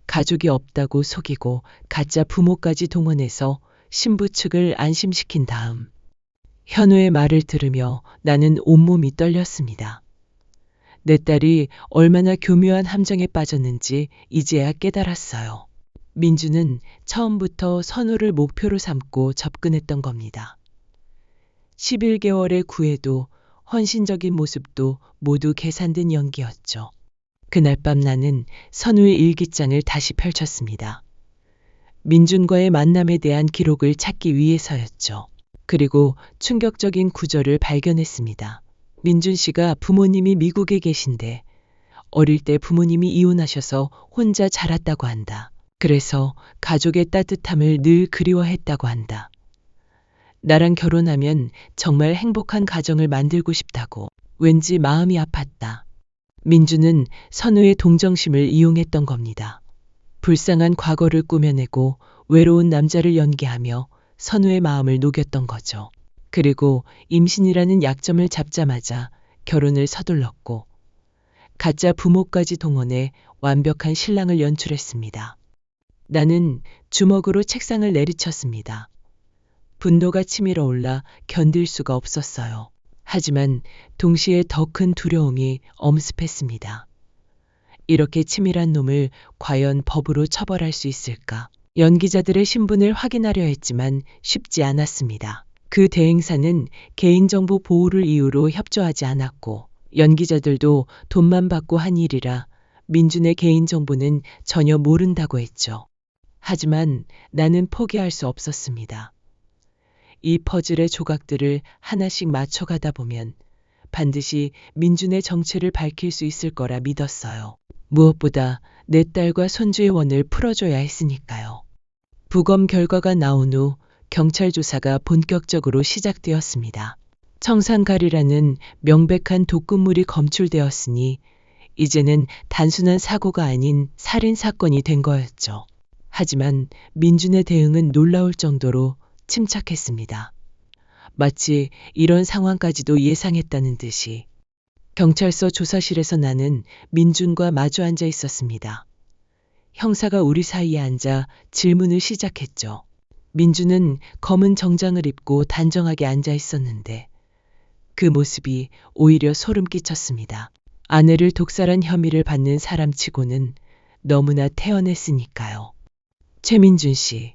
가족이 없다고 속이고 가짜 부모까지 동원해서 신부 측을 안심시킨 다음. 현우의 말을 들으며 나는 온몸이 떨렸습니다. 내 딸이 얼마나 교묘한 함정에 빠졌는지 이제야 깨달았어요. 민주는 처음부터 선우를 목표로 삼고 접근했던 겁니다. 11개월의 구애도 헌신적인 모습도 모두 계산된 연기였죠. 그날 밤 나는 선우의 일기장을 다시 펼쳤습니다. 민준과의 만남에 대한 기록을 찾기 위해서였죠. 그리고 충격적인 구절을 발견했습니다. 민준 씨가 부모님이 미국에 계신데 어릴 때 부모님이 이혼하셔서 혼자 자랐다고 한다. 그래서 가족의 따뜻함을 늘 그리워했다고 한다. 나랑 결혼하면 정말 행복한 가정을 만들고 싶다고. 왠지 마음이 아팠다. 민주는 선우의 동정심을 이용했던 겁니다. 불쌍한 과거를 꾸며내고 외로운 남자를 연기하며 선우의 마음을 녹였던 거죠. 그리고 임신이라는 약점을 잡자마자 결혼을 서둘렀고 가짜 부모까지 동원해 완벽한 신랑을 연출했습니다. 나는 주먹으로 책상을 내리쳤습니다. 분노가 치밀어 올라 견딜 수가 없었어요. 하지만 동시에 더 큰 두려움이 엄습했습니다. 이렇게 치밀한 놈을 과연 법으로 처벌할 수 있을까? 연기자들의 신분을 확인하려 했지만 쉽지 않았습니다. 그 대행사는 개인정보 보호를 이유로 협조하지 않았고 연기자들도 돈만 받고 한 일이라 민준의 개인정보는 전혀 모른다고 했죠. 하지만 나는 포기할 수 없었습니다. 이 퍼즐의 조각들을 하나씩 맞춰가다 보면 반드시 민준의 정체를 밝힐 수 있을 거라 믿었어요. 무엇보다 내 딸과 손주의 원을 풀어줘야 했으니까요. 부검 결과가 나온 후 경찰 조사가 본격적으로 시작되었습니다. 청산가리라는 명백한 독극물이 검출되었으니 이제는 단순한 사고가 아닌 살인 사건이 된 거였죠. 하지만 민준의 대응은 놀라울 정도로 침착했습니다. 마치 이런 상황까지도 예상했다는 듯이. 경찰서 조사실에서 나는 민준과 마주 앉아 있었습니다. 형사가 우리 사이에 앉아 질문을 시작했죠. 민준은 검은 정장을 입고 단정하게 앉아 있었는데 그 모습이 오히려 소름 끼쳤습니다. 아내를 독살한 혐의를 받는 사람치고는 너무나 태연했으니까요. 최민준 씨,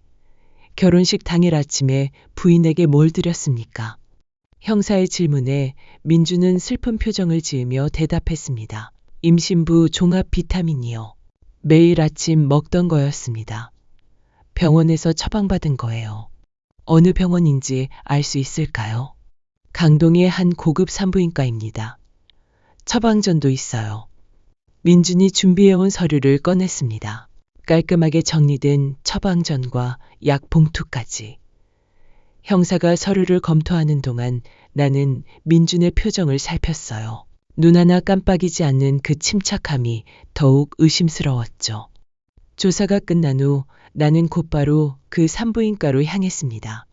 결혼식 당일 아침에 부인에게 뭘 드렸습니까? 형사의 질문에 민준은 슬픈 표정을 지으며 대답했습니다. 임신부 종합 비타민이요. 매일 아침 먹던 거였습니다. 병원에서 처방받은 거예요. 어느 병원인지 알 수 있을까요? 강동의 한 고급 산부인과입니다. 처방전도 있어요. 민준이 준비해온 서류를 꺼냈습니다. 깔끔하게 정리된 처방전과 약 봉투까지. 형사가 서류를 검토하는 동안 나는 민준의 표정을 살폈어요. 눈 하나 깜빡이지 않는 그 침착함이 더욱 의심스러웠죠. 조사가 끝난 후 나는 곧바로 그 산부인과로 향했습니다.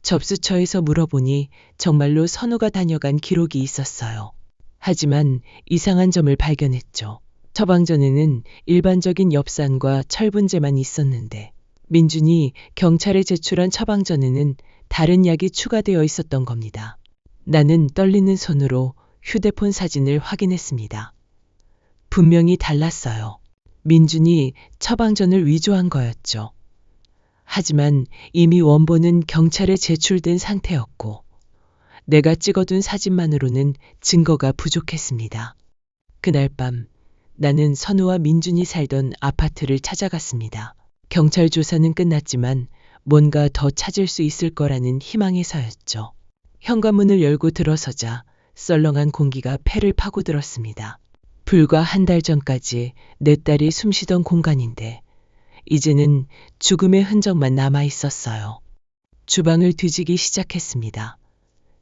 접수처에서 물어보니 정말로 선우가 다녀간 기록이 있었어요. 하지만 이상한 점을 발견했죠. 처방전에는 일반적인 엽산과 철분제만 있었는데 민준이 경찰에 제출한 처방전에는 다른 약이 추가되어 있었던 겁니다. 나는 떨리는 손으로 휴대폰 사진을 확인했습니다. 분명히 달랐어요. 민준이 처방전을 위조한 거였죠. 하지만 이미 원본은 경찰에 제출된 상태였고 내가 찍어둔 사진만으로는 증거가 부족했습니다. 그날 밤 나는 선우와 민준이 살던 아파트를 찾아갔습니다. 경찰 조사는 끝났지만 뭔가 더 찾을 수 있을 거라는 희망에서였죠. 현관문을 열고 들어서자 썰렁한 공기가 폐를 파고들었습니다. 불과 한 달 전까지 내 딸이 숨쉬던 공간인데 이제는 죽음의 흔적만 남아 있었어요. 주방을 뒤지기 시작했습니다.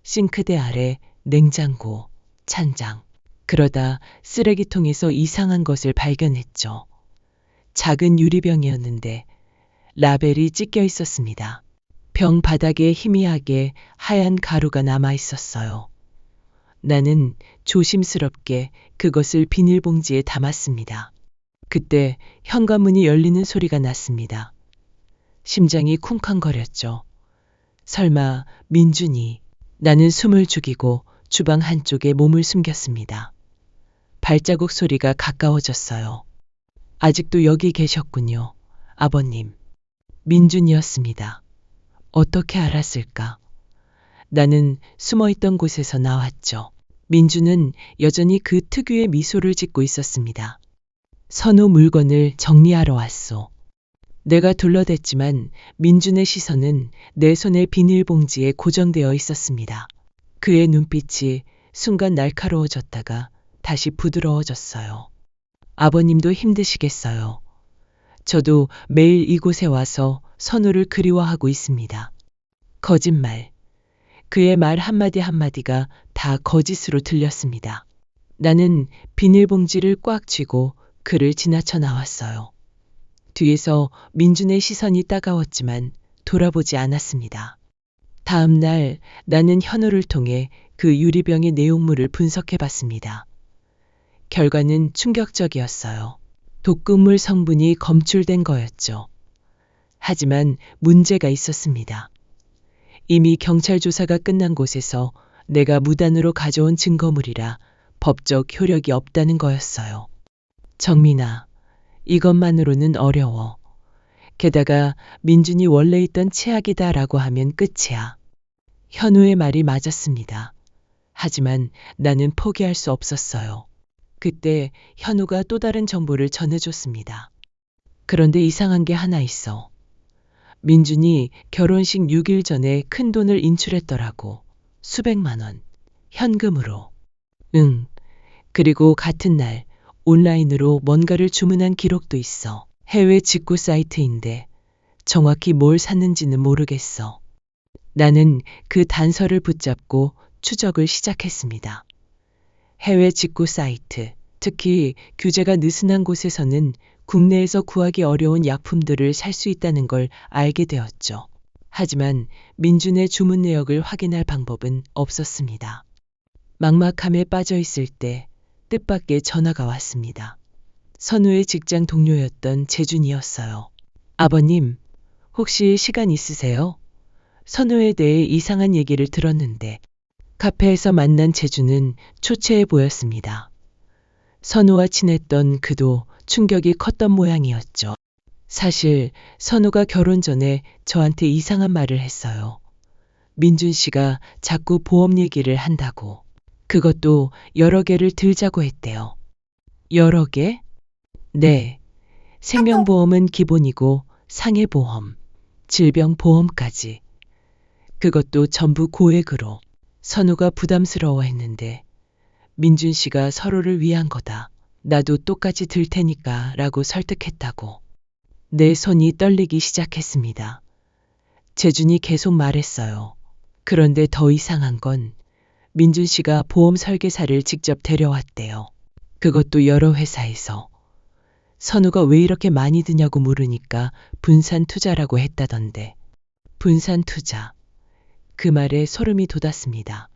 싱크대 아래 냉장고, 찬장. 그러다 쓰레기통에서 이상한 것을 발견했죠. 작은 유리병이었는데 라벨이 찢겨 있었습니다. 병 바닥에 희미하게 하얀 가루가 남아 있었어요. 나는 조심스럽게 그것을 비닐봉지에 담았습니다. 그때 현관문이 열리는 소리가 났습니다. 심장이 쿵쾅거렸죠. 설마 민준이. 나는 숨을 죽이고 주방 한쪽에 몸을 숨겼습니다. 발자국 소리가 가까워졌어요. 아직도 여기 계셨군요. 아버님. 민준이었습니다. 어떻게 알았을까? 나는 숨어있던 곳에서 나왔죠. 민준은 여전히 그 특유의 미소를 짓고 있었습니다. 선우 물건을 정리하러 왔소. 내가 둘러댔지만 민준의 시선은 내 손의 비닐봉지에 고정되어 있었습니다. 그의 눈빛이 순간 날카로워졌다가 다시 부드러워졌어요. 아버님도 힘드시겠어요. 저도 매일 이곳에 와서 선우를 그리워하고 있습니다. 거짓말. 그의 말 한마디 한마디가 다 거짓으로 들렸습니다. 나는 비닐봉지를 꽉 쥐고 그를 지나쳐 나왔어요. 뒤에서 민준의 시선이 따가웠지만 돌아보지 않았습니다. 다음 날 나는 현우를 통해 그 유리병의 내용물을 분석해 봤습니다. 결과는 충격적이었어요. 독극물 성분이 검출된 거였죠. 하지만 문제가 있었습니다. 이미 경찰 조사가 끝난 곳에서 내가 무단으로 가져온 증거물이라 법적 효력이 없다는 거였어요. 정민아, 이것만으로는 어려워. 게다가 민준이 원래 있던 치약이다라고 하면 끝이야. 현우의 말이 맞았습니다. 하지만 나는 포기할 수 없었어요. 그때 현우가 또 다른 정보를 전해줬습니다. 그런데 이상한 게 하나 있어. 민준이 결혼식 6일 전에 큰 돈을 인출했더라고. 수백만 원. 현금으로. 응. 그리고 같은 날 온라인으로 뭔가를 주문한 기록도 있어. 해외 직구 사이트인데 정확히 뭘 샀는지는 모르겠어. 나는 그 단서를 붙잡고 추적을 시작했습니다. 해외 직구 사이트, 특히 규제가 느슨한 곳에서는 국내에서 구하기 어려운 약품들을 살 수 있다는 걸 알게 되었죠. 하지만 민준의 주문 내역을 확인할 방법은 없었습니다. 막막함에 빠져 있을 때 뜻밖의 전화가 왔습니다. 선우의 직장 동료였던 재준이었어요. 아버님, 혹시 시간 있으세요? 선우에 대해 이상한 얘기를 들었는데 카페에서 만난 재준은 초췌해 보였습니다. 선우와 친했던 그도 충격이 컸던 모양이었죠. 사실 선우가 결혼 전에 저한테 이상한 말을 했어요. 민준 씨가 자꾸 보험 얘기를 한다고. 그것도 여러 개를 들자고 했대요. 여러 개? 네. 생명보험은 기본이고 상해보험, 질병보험까지. 그것도 전부 고액으로. 선우가 부담스러워했는데 민준 씨가 서로를 위한 거다. 나도 똑같이 들 테니까 라고 설득했다고. 내 손이 떨리기 시작했습니다. 재준이 계속 말했어요. 그런데 더 이상한 건 민준 씨가 보험 설계사를 직접 데려왔대요. 그것도 여러 회사에서. 선우가 왜 이렇게 많이 드냐고 물으니까 분산 투자라고 했다던데. 분산 투자. 그 말에 소름이 돋았습니다.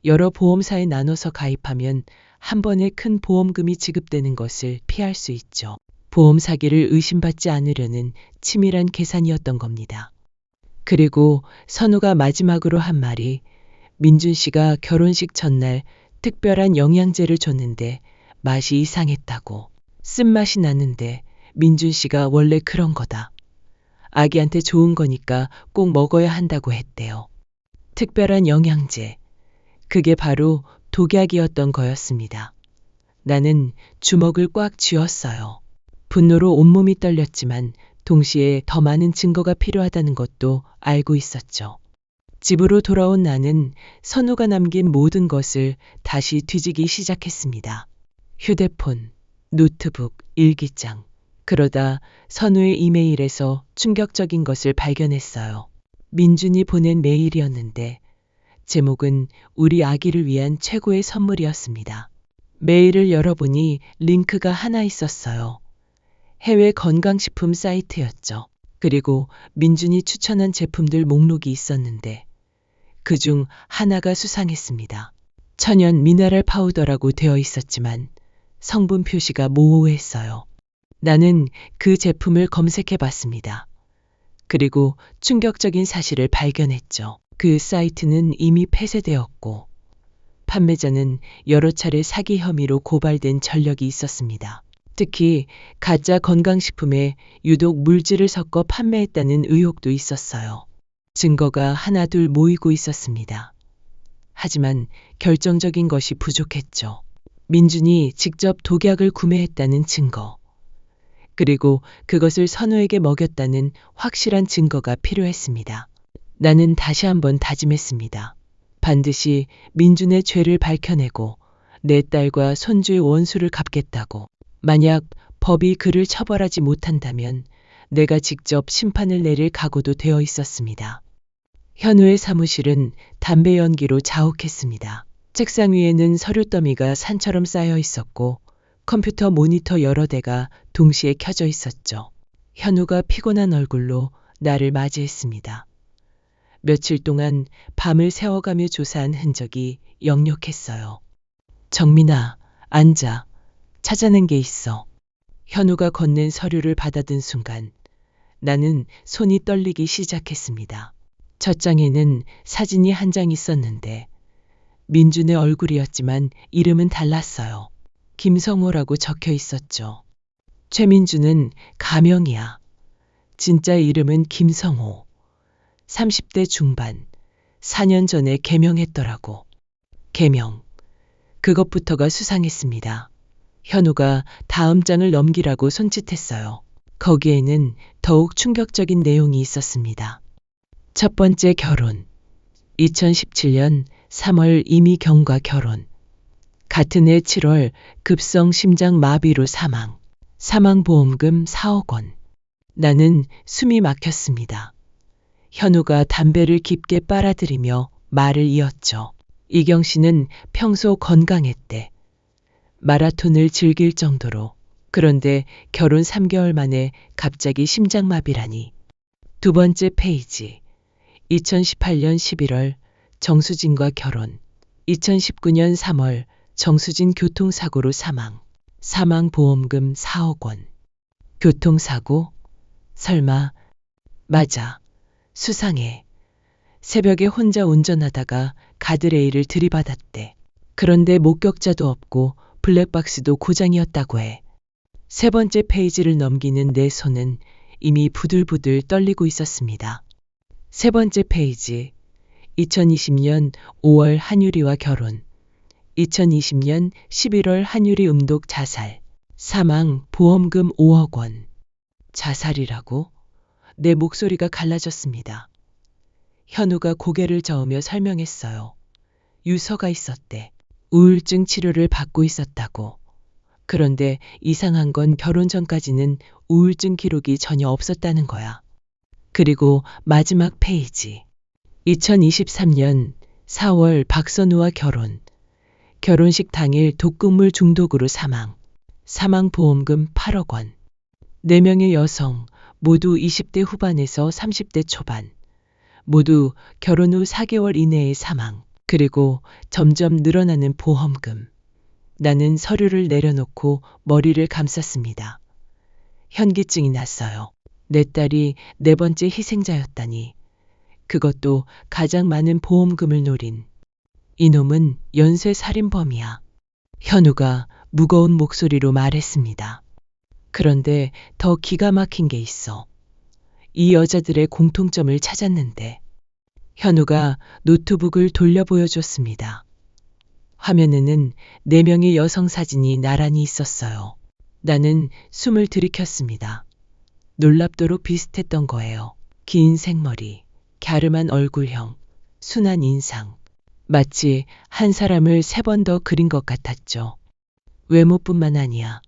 여러 보험사에 나눠서 가입하면 한 번에 큰 보험금이 지급되는 것을 피할 수 있죠. 보험 사기를 의심받지 않으려는 치밀한 계산이었던 겁니다. 그리고 선우가 마지막으로 한 말이 민준 씨가 결혼식 전날 특별한 영양제를 줬는데 맛이 이상했다고. 쓴맛이 나는데 민준 씨가 원래 그런 거다. 아기한테 좋은 거니까 꼭 먹어야 한다고 했대요. 특별한 영양제. 그게 바로 독약이었던 거였습니다. 나는 주먹을 꽉 쥐었어요. 분노로 온몸이 떨렸지만 동시에 더 많은 증거가 필요하다는 것도 알고 있었죠. 집으로 돌아온 나는 선우가 남긴 모든 것을 다시 뒤지기 시작했습니다. 휴대폰, 노트북, 일기장. 그러다 선우의 이메일에서 충격적인 것을 발견했어요. 민준이 보낸 메일이었는데 제목은 우리 아기를 위한 최고의 선물이었습니다. 메일을 열어보니 링크가 하나 있었어요. 해외 건강식품 사이트였죠. 그리고 민준이 추천한 제품들 목록이 있었는데 그중 하나가 수상했습니다. 천연 미네랄 파우더라고 되어 있었지만 성분 표시가 모호했어요. 나는 그 제품을 검색해 봤습니다. 그리고 충격적인 사실을 발견했죠. 그 사이트는 이미 폐쇄되었고 판매자는 여러 차례 사기 혐의로 고발된 전력이 있었습니다. 특히 가짜 건강식품에 유독 물질을 섞어 판매했다는 의혹도 있었어요. 증거가 하나둘 모이고 있었습니다. 하지만 결정적인 것이 부족했죠. 민준이 직접 독약을 구매했다는 증거. 그리고 그것을 선우에게 먹였다는 확실한 증거가 필요했습니다. 나는 다시 한번 다짐했습니다. 반드시 민준의 죄를 밝혀내고 내 딸과 손주의 원수를 갚겠다고. 만약 법이 그를 처벌하지 못한다면 내가 직접 심판을 내릴 각오도 되어 있었습니다. 현우의 사무실은 담배 연기로 자욱했습니다. 책상 위에는 서류 더미가 산처럼 쌓여 있었고 컴퓨터 모니터 여러 대가 동시에 켜져 있었죠. 현우가 피곤한 얼굴로 나를 맞이했습니다. 며칠 동안 밤을 새워가며 조사한 흔적이 역력했어요. 정민아, 앉아. 찾아낸 게 있어. 현우가 건넨 서류를 받아든 순간 나는 손이 떨리기 시작했습니다. 첫 장에는 사진이 한 장 있었는데 민준의 얼굴이었지만 이름은 달랐어요. 김성호라고 적혀 있었죠. 최민준은 가명이야. 진짜 이름은 김성호. 30대 중반, 4년 전에 개명했더라고. 개명. 그것부터가 수상했습니다. 현우가 다음 장을 넘기라고 손짓했어요. 거기에는 더욱 충격적인 내용이 있었습니다. 첫 번째 결혼. 2017년 3월 이미경과 결혼. 같은 해 7월 급성 심장 마비로 사망. 사망보험금 4억 원. 나는 숨이 막혔습니다. 현우가 담배를 깊게 빨아들이며 말을 이었죠. 이경 씨는 평소 건강했대. 마라톤을 즐길 정도로. 그런데 결혼 3개월 만에 갑자기 심장마비라니. 두 번째 페이지. 2018년 11월 정수진과 결혼. 2019년 3월 정수진 교통사고로 사망. 사망보험금 4억 원. 교통사고? 설마. 맞아. 수상해. 새벽에 혼자 운전하다가 가드레일을 들이받았대. 그런데 목격자도 없고 블랙박스도 고장이었다고 해. 세 번째 페이지를 넘기는 내 손은 이미 부들부들 떨리고 있었습니다. 세 번째 페이지. 2020년 5월 한유리와 결혼. 2020년 11월 한유리 음독 자살. 사망 보험금 5억 원. 자살이라고? 내 목소리가 갈라졌습니다. 현우가 고개를 저으며 설명했어요. 유서가 있었대. 우울증 치료를 받고 있었다고. 그런데 이상한 건 결혼 전까지는 우울증 기록이 전혀 없었다는 거야. 그리고 마지막 페이지. 2023년 4월 박선우와 결혼. 결혼식 당일 독극물 중독으로 사망. 사망보험금 8억 원. 4명의 여성, 모두 20대 후반에서 30대 초반. 모두 결혼 후 4개월 이내에 사망. 그리고 점점 늘어나는 보험금. 나는 서류를 내려놓고 머리를 감쌌습니다. 현기증이 났어요. 내 딸이 4번째 희생자였다니. 그것도 가장 많은 보험금을 노린. 이놈은 연쇄살인범이야. 현우가 무거운 목소리로 말했습니다. 그런데 더 기가 막힌 게 있어. 이 여자들의 공통점을 찾았는데. 현우가 노트북을 돌려 보여줬습니다. 화면에는 4명의 여성 사진이 나란히 있었어요. 나는 숨을 들이켰습니다. 놀랍도록 비슷했던 거예요. 긴 생머리, 갸름한 얼굴형, 순한 인상. 마치 한 사람을 3번 더 그린 것 같았죠. 외모뿐만 아니야.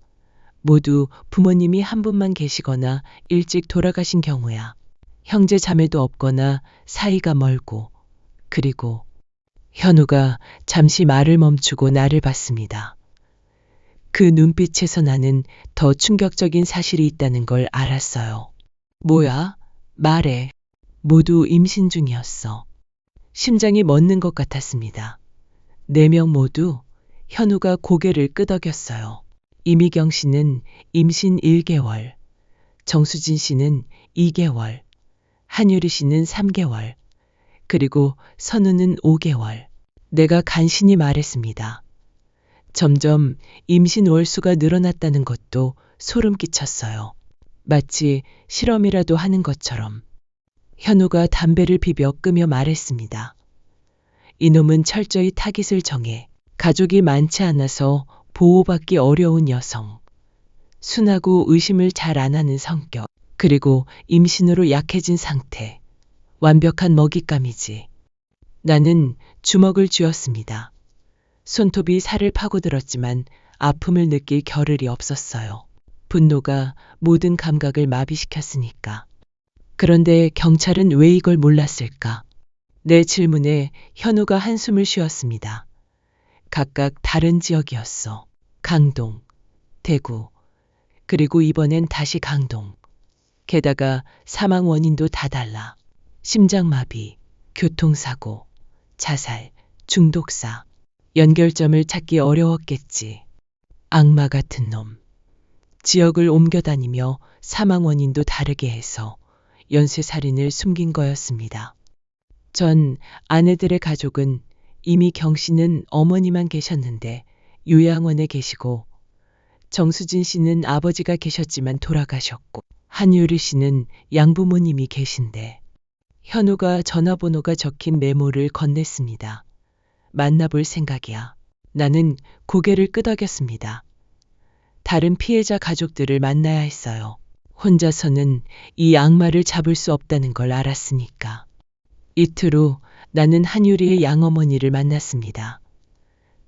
모두 부모님이 한 분만 계시거나 일찍 돌아가신 경우야. 형제 자매도 없거나 사이가 멀고. 그리고 현우가 잠시 말을 멈추고 나를 봤습니다. 그 눈빛에서 나는 더 충격적인 사실이 있다는 걸 알았어요. 뭐야? 말해. 모두 임신 중이었어. 심장이 멎는 것 같았습니다. 4명 모두. 현우가 고개를 끄덕였어요. 이미경 씨는 임신 1개월, 정수진 씨는 2개월, 한유리 씨는 3개월, 그리고 선우는 5개월. 내가 간신히 말했습니다. 점점 임신 월수가 늘어났다는 것도 소름 끼쳤어요. 마치 실험이라도 하는 것처럼. 현우가 담배를 비벼 끄며 말했습니다. 이놈은 철저히 타깃을 정해. 가족이 많지 않아서 보호받기 어려운 여성. 순하고 의심을 잘 안 하는 성격. 그리고 임신으로 약해진 상태. 완벽한 먹잇감이지. 나는 주먹을 쥐었습니다. 손톱이 살을 파고들었지만 아픔을 느낄 겨를이 없었어요. 분노가 모든 감각을 마비시켰으니까. 그런데 경찰은 왜 이걸 몰랐을까? 내 질문에 현우가 한숨을 쉬었습니다. 각각 다른 지역이었어. 강동, 대구, 그리고 이번엔 다시 강동. 게다가 사망 원인도 다 달라. 심장마비, 교통사고, 자살, 중독사. 연결점을 찾기 어려웠겠지. 악마 같은 놈. 지역을 옮겨다니며 사망 원인도 다르게 해서 연쇄살인을 숨긴 거였습니다. 전 아내들의 가족은 이미 경 씨는 어머니만 계셨는데 요양원에 계시고, 정수진 씨는 아버지가 계셨지만 돌아가셨고, 한유리 씨는 양부모님이 계신데. 현우가 전화번호가 적힌 메모를 건넸습니다. 만나볼 생각이야. 나는 고개를 끄덕였습니다. 다른 피해자 가족들을 만나야 했어요. 혼자서는 이 악마를 잡을 수 없다는 걸 알았으니까. 이틀 후 나는 한유리의 양어머니를 만났습니다.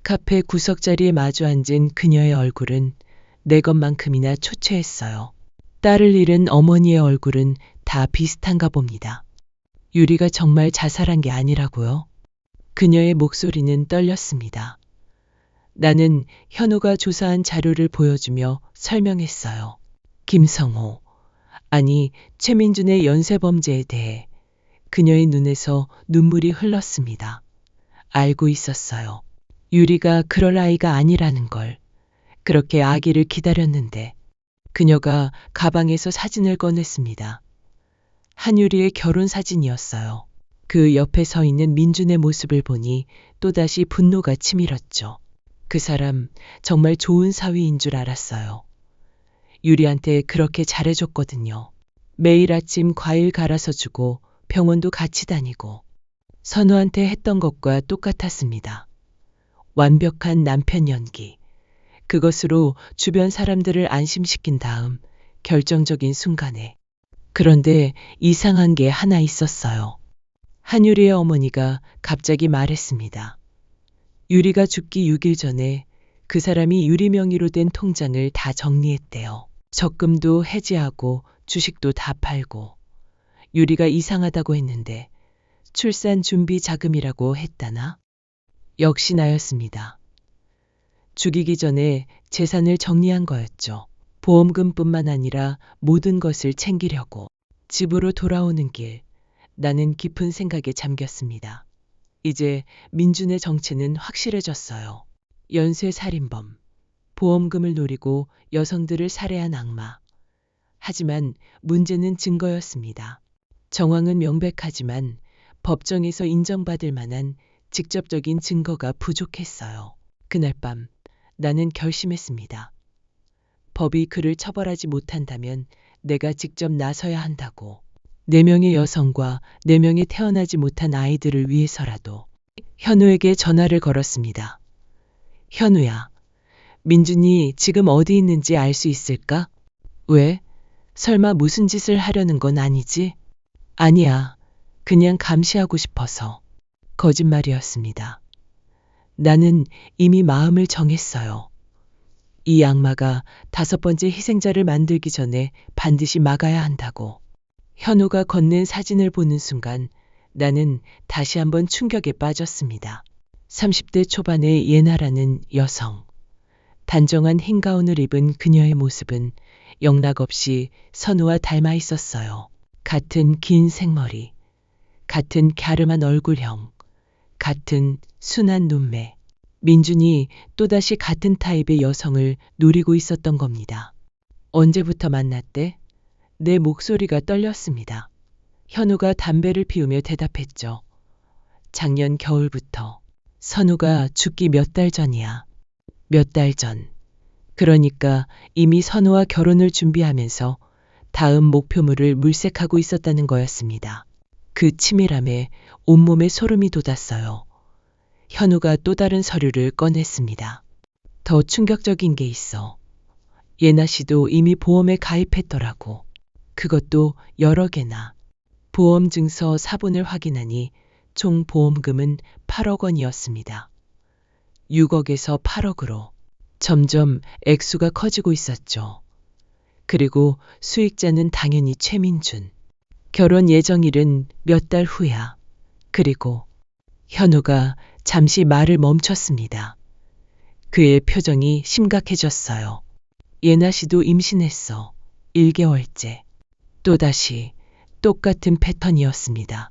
카페 구석자리에 마주 앉은 그녀의 얼굴은 내 것만큼이나 초췌했어요. 딸을 잃은 어머니의 얼굴은 다 비슷한가 봅니다. 유리가 정말 자살한 게 아니라고요? 그녀의 목소리는 떨렸습니다. 나는 현우가 조사한 자료를 보여주며 설명했어요. 김성호, 아니 최민준의 연쇄범죄에 대해 그녀의 눈에서 눈물이 흘렀습니다. 알고 있었어요. 유리가 그럴 아이가 아니라는 걸. 그렇게 아기를 기다렸는데 그녀가 가방에서 사진을 꺼냈습니다. 한유리의 결혼 사진이었어요. 그 옆에 서 있는 민준의 모습을 보니 또다시 분노가 치밀었죠. 그 사람 정말 좋은 사위인 줄 알았어요. 유리한테 그렇게 잘해줬거든요. 매일 아침 과일 갈아서 주고 병원도 같이 다니고 선우한테 했던 것과 똑같았습니다. 완벽한 남편 연기. 그것으로 주변 사람들을 안심시킨 다음 결정적인 순간에. 그런데 이상한 게 하나 있었어요. 한유리의 어머니가 갑자기 말했습니다. 유리가 죽기 6일 전에 그 사람이 유리 명의로 된 통장을 다 정리했대요. 적금도 해지하고 주식도 다 팔고. 유리가 이상하다고 했는데 출산 준비 자금이라고 했다나? 역시 나였습니다. 죽이기 전에 재산을 정리한 거였죠. 보험금뿐만 아니라 모든 것을 챙기려고. 집으로 돌아오는 길, 나는 깊은 생각에 잠겼습니다. 이제 민준의 정체는 확실해졌어요. 연쇄살인범, 보험금을 노리고 여성들을 살해한 악마. 하지만 문제는 증거였습니다. 정황은 명백하지만 법정에서 인정받을 만한 직접적인 증거가 부족했어요. 그날 밤 나는 결심했습니다. 법이 그를 처벌하지 못한다면 내가 직접 나서야 한다고. 4명의 여성과 4명의 태어나지 못한 아이들을 위해서라도. 현우에게 전화를 걸었습니다. 현우야, 민준이 지금 어디 있는지 알 수 있을까? 왜? 설마 무슨 짓을 하려는 건 아니지? 아니야. 그냥 감시하고 싶어서. 거짓말이었습니다. 나는 이미 마음을 정했어요. 이 악마가 5번째 희생자를 만들기 전에 반드시 막아야 한다고. 현우가 건넨 사진을 보는 순간 나는 다시 한번 충격에 빠졌습니다. 30대 초반의 예나라는 여성. 단정한 흰 가운을 입은 그녀의 모습은 영락없이 선우와 닮아 있었어요. 같은 긴 생머리, 같은 갸름한 얼굴형, 같은 순한 눈매. 민준이 또다시 같은 타입의 여성을 노리고 있었던 겁니다. 언제부터 만났대? 내 목소리가 떨렸습니다. 현우가 담배를 피우며 대답했죠. 작년 겨울부터. 선우가 죽기 몇 달 전이야. 몇 달 전. 그러니까 이미 선우와 결혼을 준비하면서 다음 목표물을 물색하고 있었다는 거였습니다. 그 치밀함에 온몸에 소름이 돋았어요. 현우가 또 다른 서류를 꺼냈습니다. 더 충격적인 게 있어. 예나 씨도 이미 보험에 가입했더라고. 그것도 여러 개나. 보험 증서 사본을 확인하니 총 보험금은 8억 원이었습니다. 6억에서 8억으로 점점 액수가 커지고 있었죠. 그리고 수익자는 당연히 최민준. 결혼 예정일은 몇 달 후야. 그리고 현우가 잠시 말을 멈췄습니다. 그의 표정이 심각해졌어요. 예나 씨도 임신했어. 1개월째. 또다시 똑같은 패턴이었습니다.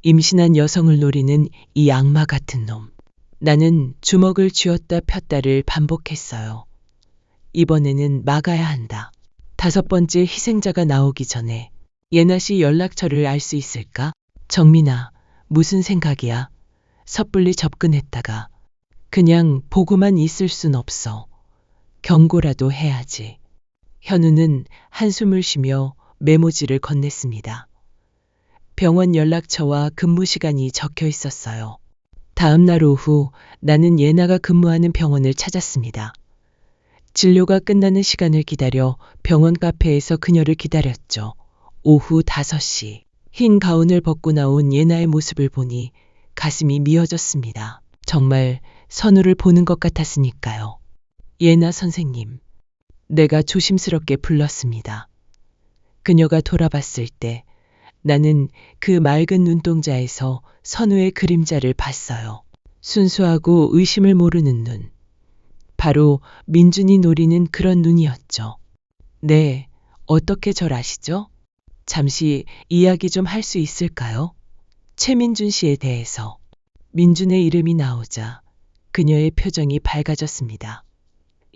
임신한 여성을 노리는 이 악마 같은 놈. 나는 주먹을 쥐었다 폈다를 반복했어요. 이번에는 막아야 한다. 5번째 희생자가 나오기 전에 예나 씨 연락처를 알 수 있을까? 정민아, 무슨 생각이야? 섣불리 접근했다가 그냥 보고만 있을 순 없어. 경고라도 해야지. 현우는 한숨을 쉬며 메모지를 건넸습니다. 병원 연락처와 근무 시간이 적혀 있었어요. 다음 날 오후 나는 예나가 근무하는 병원을 찾았습니다. 진료가 끝나는 시간을 기다려 병원 카페에서 그녀를 기다렸죠. 오후 5시. 흰 가운을 벗고 나온 예나의 모습을 보니 가슴이 미어졌습니다. 정말 선우를 보는 것 같았으니까요. 예나 선생님. 내가 조심스럽게 불렀습니다. 그녀가 돌아봤을 때 나는 그 맑은 눈동자에서 선우의 그림자를 봤어요. 순수하고 의심을 모르는 눈. 바로 민준이 노리는 그런 눈이었죠. 네, 어떻게 절 아시죠? 잠시 이야기 좀 할 수 있을까요? 최민준 씨에 대해서. 민준의 이름이 나오자 그녀의 표정이 밝아졌습니다.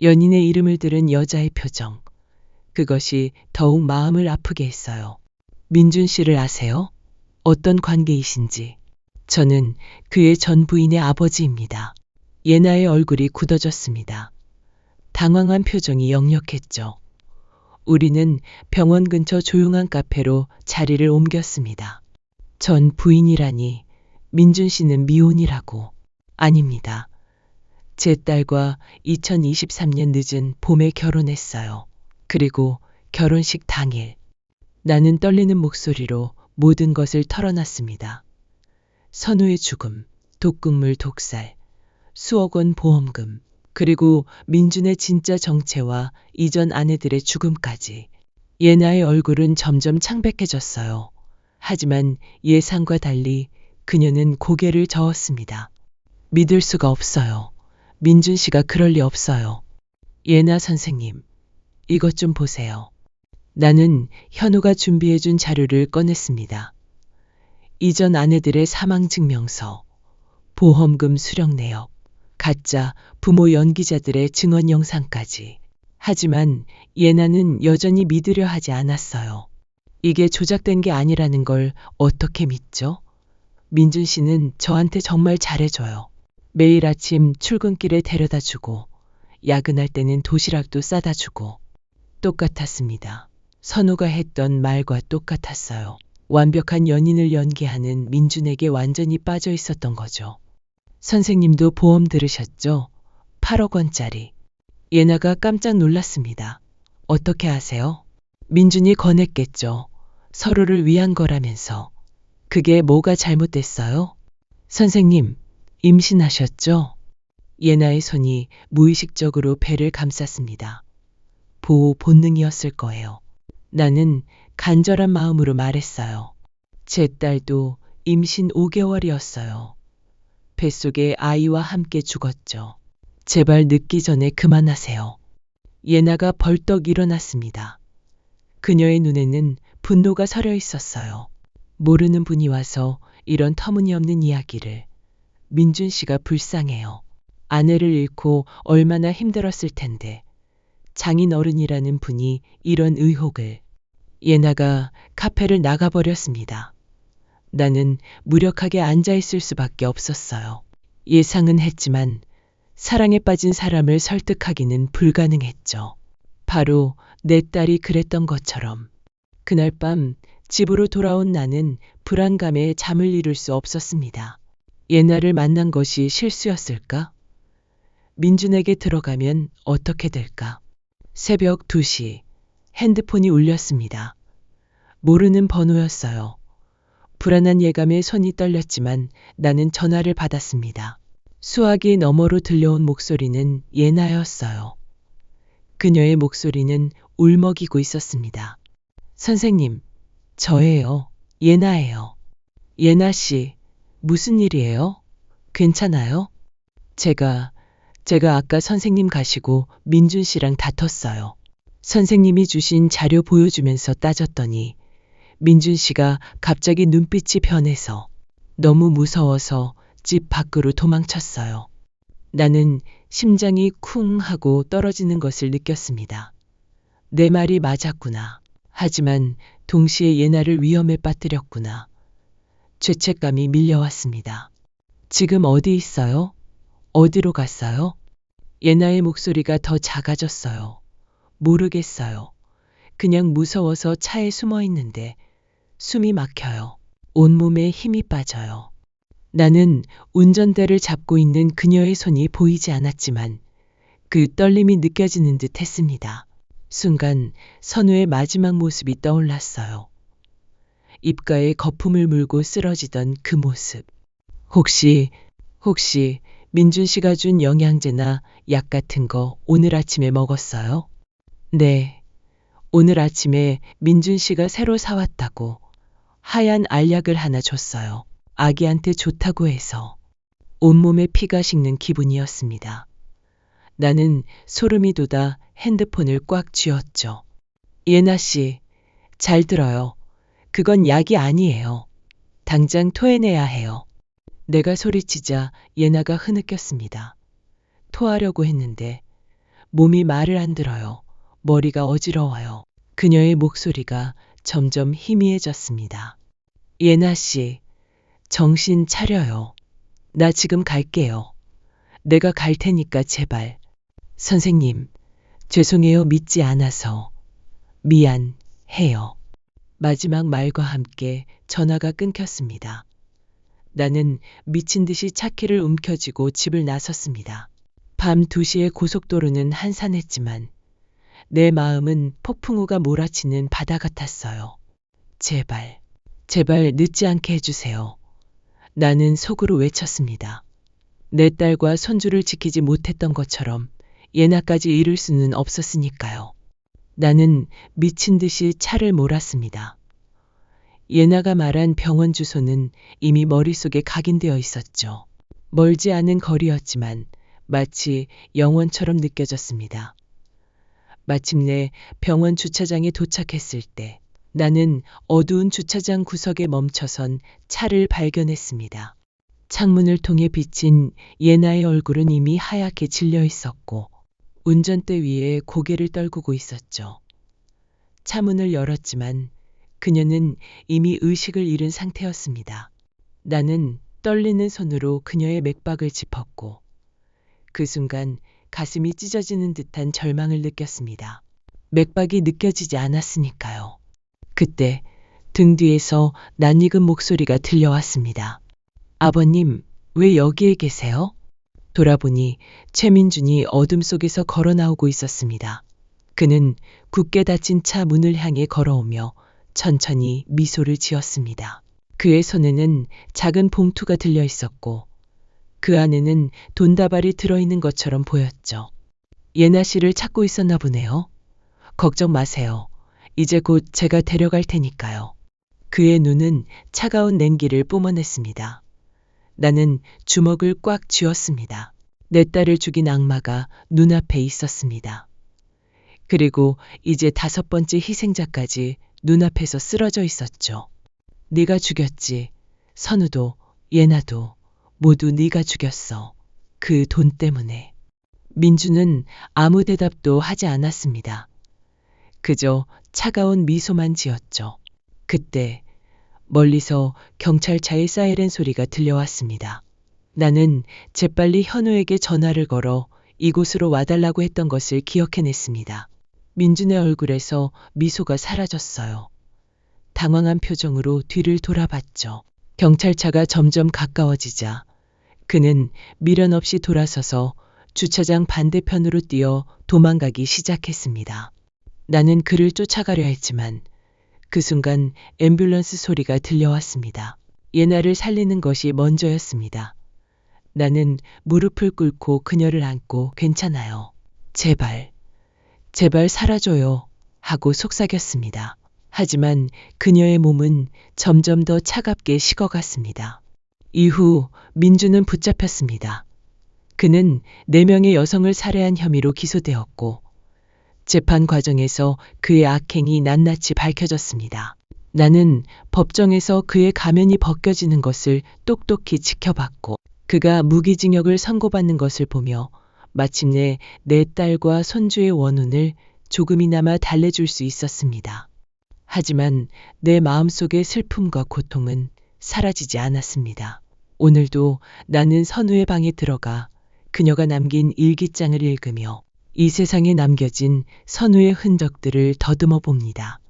연인의 이름을 들은 여자의 표정. 그것이 더욱 마음을 아프게 했어요. 민준 씨를 아세요? 어떤 관계이신지. 저는 그의 전 부인의 아버지입니다. 예나의 얼굴이 굳어졌습니다. 당황한 표정이 역력했죠. 우리는 병원 근처 조용한 카페로 자리를 옮겼습니다. 전 부인이라니 민준 씨는 미혼이라고. 아닙니다. 제 딸과 2023년 늦은 봄에 결혼했어요. 그리고 결혼식 당일 나는 떨리는 목소리로 모든 것을 털어놨습니다. 선우의 죽음, 독극물 독살, 수억 원 보험금, 그리고 민준의 진짜 정체와 이전 아내들의 죽음까지. 예나의 얼굴은 점점 창백해졌어요. 하지만 예상과 달리 그녀는 고개를 저었습니다. 믿을 수가 없어요. 민준 씨가 그럴 리 없어요. 예나 선생님, 이것 좀 보세요. 나는 현우가 준비해준 자료를 꺼냈습니다. 이전 아내들의 사망증명서, 보험금 수령 내역, 가짜 부모 연기자들의 증언 영상까지. 하지만 예나는 여전히 믿으려 하지 않았어요. 이게 조작된 게 아니라는 걸 어떻게 믿죠? 민준 씨는 저한테 정말 잘해줘요. 매일 아침 출근길에 데려다 주고, 야근할 때는 도시락도 싸다 주고. 똑같았습니다. 선우가 했던 말과 똑같았어요. 완벽한 연인을 연기하는 민준에게 완전히 빠져 있었던 거죠. 선생님도 보험 들으셨죠? 8억 원짜리. 예나가 깜짝 놀랐습니다. 어떻게 아세요? 민준이 권했겠죠. 서로를 위한 거라면서. 그게 뭐가 잘못됐어요? 선생님, 임신하셨죠? 예나의 손이 무의식적으로 배를 감쌌습니다. 보호 본능이었을 거예요. 나는 간절한 마음으로 말했어요. 제 딸도 임신 5개월이었어요. 뱃속에 아이와 함께 죽었죠. 제발 늦기 전에 그만하세요. 예나가 벌떡 일어났습니다. 그녀의 눈에는 분노가 서려 있었어요. 모르는 분이 와서 이런 터무니없는 이야기를. 민준 씨가 불쌍해요. 아내를 잃고 얼마나 힘들었을 텐데. 장인 어른이라는 분이 이런 의혹을. 예나가 카페를 나가버렸습니다. 나는 무력하게 앉아있을 수밖에 없었어요. 예상은 했지만 사랑에 빠진 사람을 설득하기는 불가능했죠. 바로 내 딸이 그랬던 것처럼. 그날 밤 집으로 돌아온 나는 불안감에 잠을 이룰 수 없었습니다. 예나를 만난 것이 실수였을까? 민준에게 들어가면 어떻게 될까? 새벽 2시 핸드폰이 울렸습니다. 모르는 번호였어요. 불안한 예감에 손이 떨렸지만 나는 전화를 받았습니다. 수화기 너머로 들려온 목소리는 예나였어요. 그녀의 목소리는 울먹이고 있었습니다. 선생님, 저예요. 예나예요. 예나 씨, 무슨 일이에요? 괜찮아요? 제가 아까 선생님 가시고 민준 씨랑 다퉜어요. 선생님이 주신 자료 보여주면서 따졌더니 민준 씨가 갑자기 눈빛이 변해서 너무 무서워서 집 밖으로 도망쳤어요. 나는 심장이 쿵 하고 떨어지는 것을 느꼈습니다. 내 말이 맞았구나. 하지만 동시에 예나를 위험에 빠뜨렸구나. 죄책감이 밀려왔습니다. 지금 어디 있어요? 어디로 갔어요? 예나의 목소리가 더 작아졌어요. 모르겠어요. 그냥 무서워서 차에 숨어 있는데 숨이 막혀요. 온몸에 힘이 빠져요. 나는 운전대를 잡고 있는 그녀의 손이 보이지 않았지만 그 떨림이 느껴지는 듯 했습니다. 순간 선우의 마지막 모습이 떠올랐어요. 입가에 거품을 물고 쓰러지던 그 모습. 혹시 민준 씨가 준 영양제나 약 같은 거 오늘 아침에 먹었어요? 네. 오늘 아침에 민준 씨가 새로 사왔다고 하얀 알약을 하나 줬어요. 아기한테 좋다고 해서. 온몸에 피가 식는 기분이었습니다. 나는 소름이 돋아 핸드폰을 꽉 쥐었죠. 예나 씨, 잘 들어요. 그건 약이 아니에요. 당장 토해내야 해요. 내가 소리치자 예나가 흐느꼈습니다. 토하려고 했는데 몸이 말을 안 들어요. 머리가 어지러워요. 그녀의 목소리가 점점 희미해졌습니다. 예나 씨, 정신 차려요. 나 지금 갈게요. 내가 갈 테니까 제발. 선생님, 죄송해요. 믿지 않아서. 미안해요. 마지막 말과 함께 전화가 끊겼습니다. 나는 미친 듯이 차키를 움켜쥐고 집을 나섰습니다. 밤 2시에 고속도로는 한산했지만 내 마음은 폭풍우가 몰아치는 바다 같았어요. 제발 늦지 않게 해주세요. 나는 속으로 외쳤습니다. 내 딸과 손주를 지키지 못했던 것처럼 예나까지 잃을 수는 없었으니까요. 나는 미친 듯이 차를 몰았습니다. 예나가 말한 병원 주소는 이미 머릿속에 각인되어 있었죠. 멀지 않은 거리였지만 마치 영원처럼 느껴졌습니다. 마침내 병원 주차장에 도착했을 때 나는 어두운 주차장 구석에 멈춰선 차를 발견했습니다. 창문을 통해 비친 예나의 얼굴은 이미 하얗게 질려 있었고 운전대 위에 고개를 떨구고 있었죠. 차 문을 열었지만 그녀는 이미 의식을 잃은 상태였습니다. 나는 떨리는 손으로 그녀의 맥박을 짚었고 그 순간 가슴이 찢어지는 듯한 절망을 느꼈습니다. 맥박이 느껴지지 않았으니까요. 그때 등 뒤에서 낯익은 목소리가 들려왔습니다. 아버님, 왜 여기에 계세요? 돌아보니 최민준이 어둠 속에서 걸어 나오고 있었습니다. 그는 굳게 닫힌 차 문을 향해 걸어오며 천천히 미소를 지었습니다. 그의 손에는 작은 봉투가 들려 있었고 그 안에는 돈다발이 들어있는 것처럼 보였죠. 예나 씨를 찾고 있었나 보네요. 걱정 마세요. 이제 곧 제가 데려갈 테니까요. 그의 눈은 차가운 냉기를 뿜어냈습니다. 나는 주먹을 꽉 쥐었습니다. 내 딸을 죽인 악마가 눈앞에 있었습니다. 그리고 이제 5번째 희생자까지 눈앞에서 쓰러져 있었죠. 네가 죽였지. 선우도 예나도 모두 네가 죽였어. 그 돈 때문에. 민주는 아무 대답도 하지 않았습니다. 그저 차가운 미소만 지었죠. 그때 멀리서 경찰차의 사이렌 소리가 들려왔습니다. 나는 재빨리 현우에게 전화를 걸어 이곳으로 와달라고 했던 것을 기억해냈습니다. 민준의 얼굴에서 미소가 사라졌어요. 당황한 표정으로 뒤를 돌아봤죠. 경찰차가 점점 가까워지자 그는 미련 없이 돌아서서 주차장 반대편으로 뛰어 도망가기 시작했습니다. 나는 그를 쫓아가려 했지만 그 순간 앰뷸런스 소리가 들려왔습니다. 예나를 살리는 것이 먼저였습니다. 나는 무릎을 꿇고 그녀를 안고 괜찮아요. 제발 살아줘요 하고 속삭였습니다. 하지만 그녀의 몸은 점점 더 차갑게 식어갔습니다. 이후 민주는 붙잡혔습니다. 그는 4명의 여성을 살해한 혐의로 기소되었고 재판 과정에서 그의 악행이 낱낱이 밝혀졌습니다. 나는 법정에서 그의 가면이 벗겨지는 것을 똑똑히 지켜봤고 그가 무기징역을 선고받는 것을 보며 마침내 내 딸과 손주의 원혼을 조금이나마 달래줄 수 있었습니다. 하지만 내 마음속의 슬픔과 고통은 사라지지 않았습니다. 오늘도 나는 선우의 방에 들어가 그녀가 남긴 일기장을 읽으며 이 세상에 남겨진 선우의 흔적들을 더듬어 봅니다.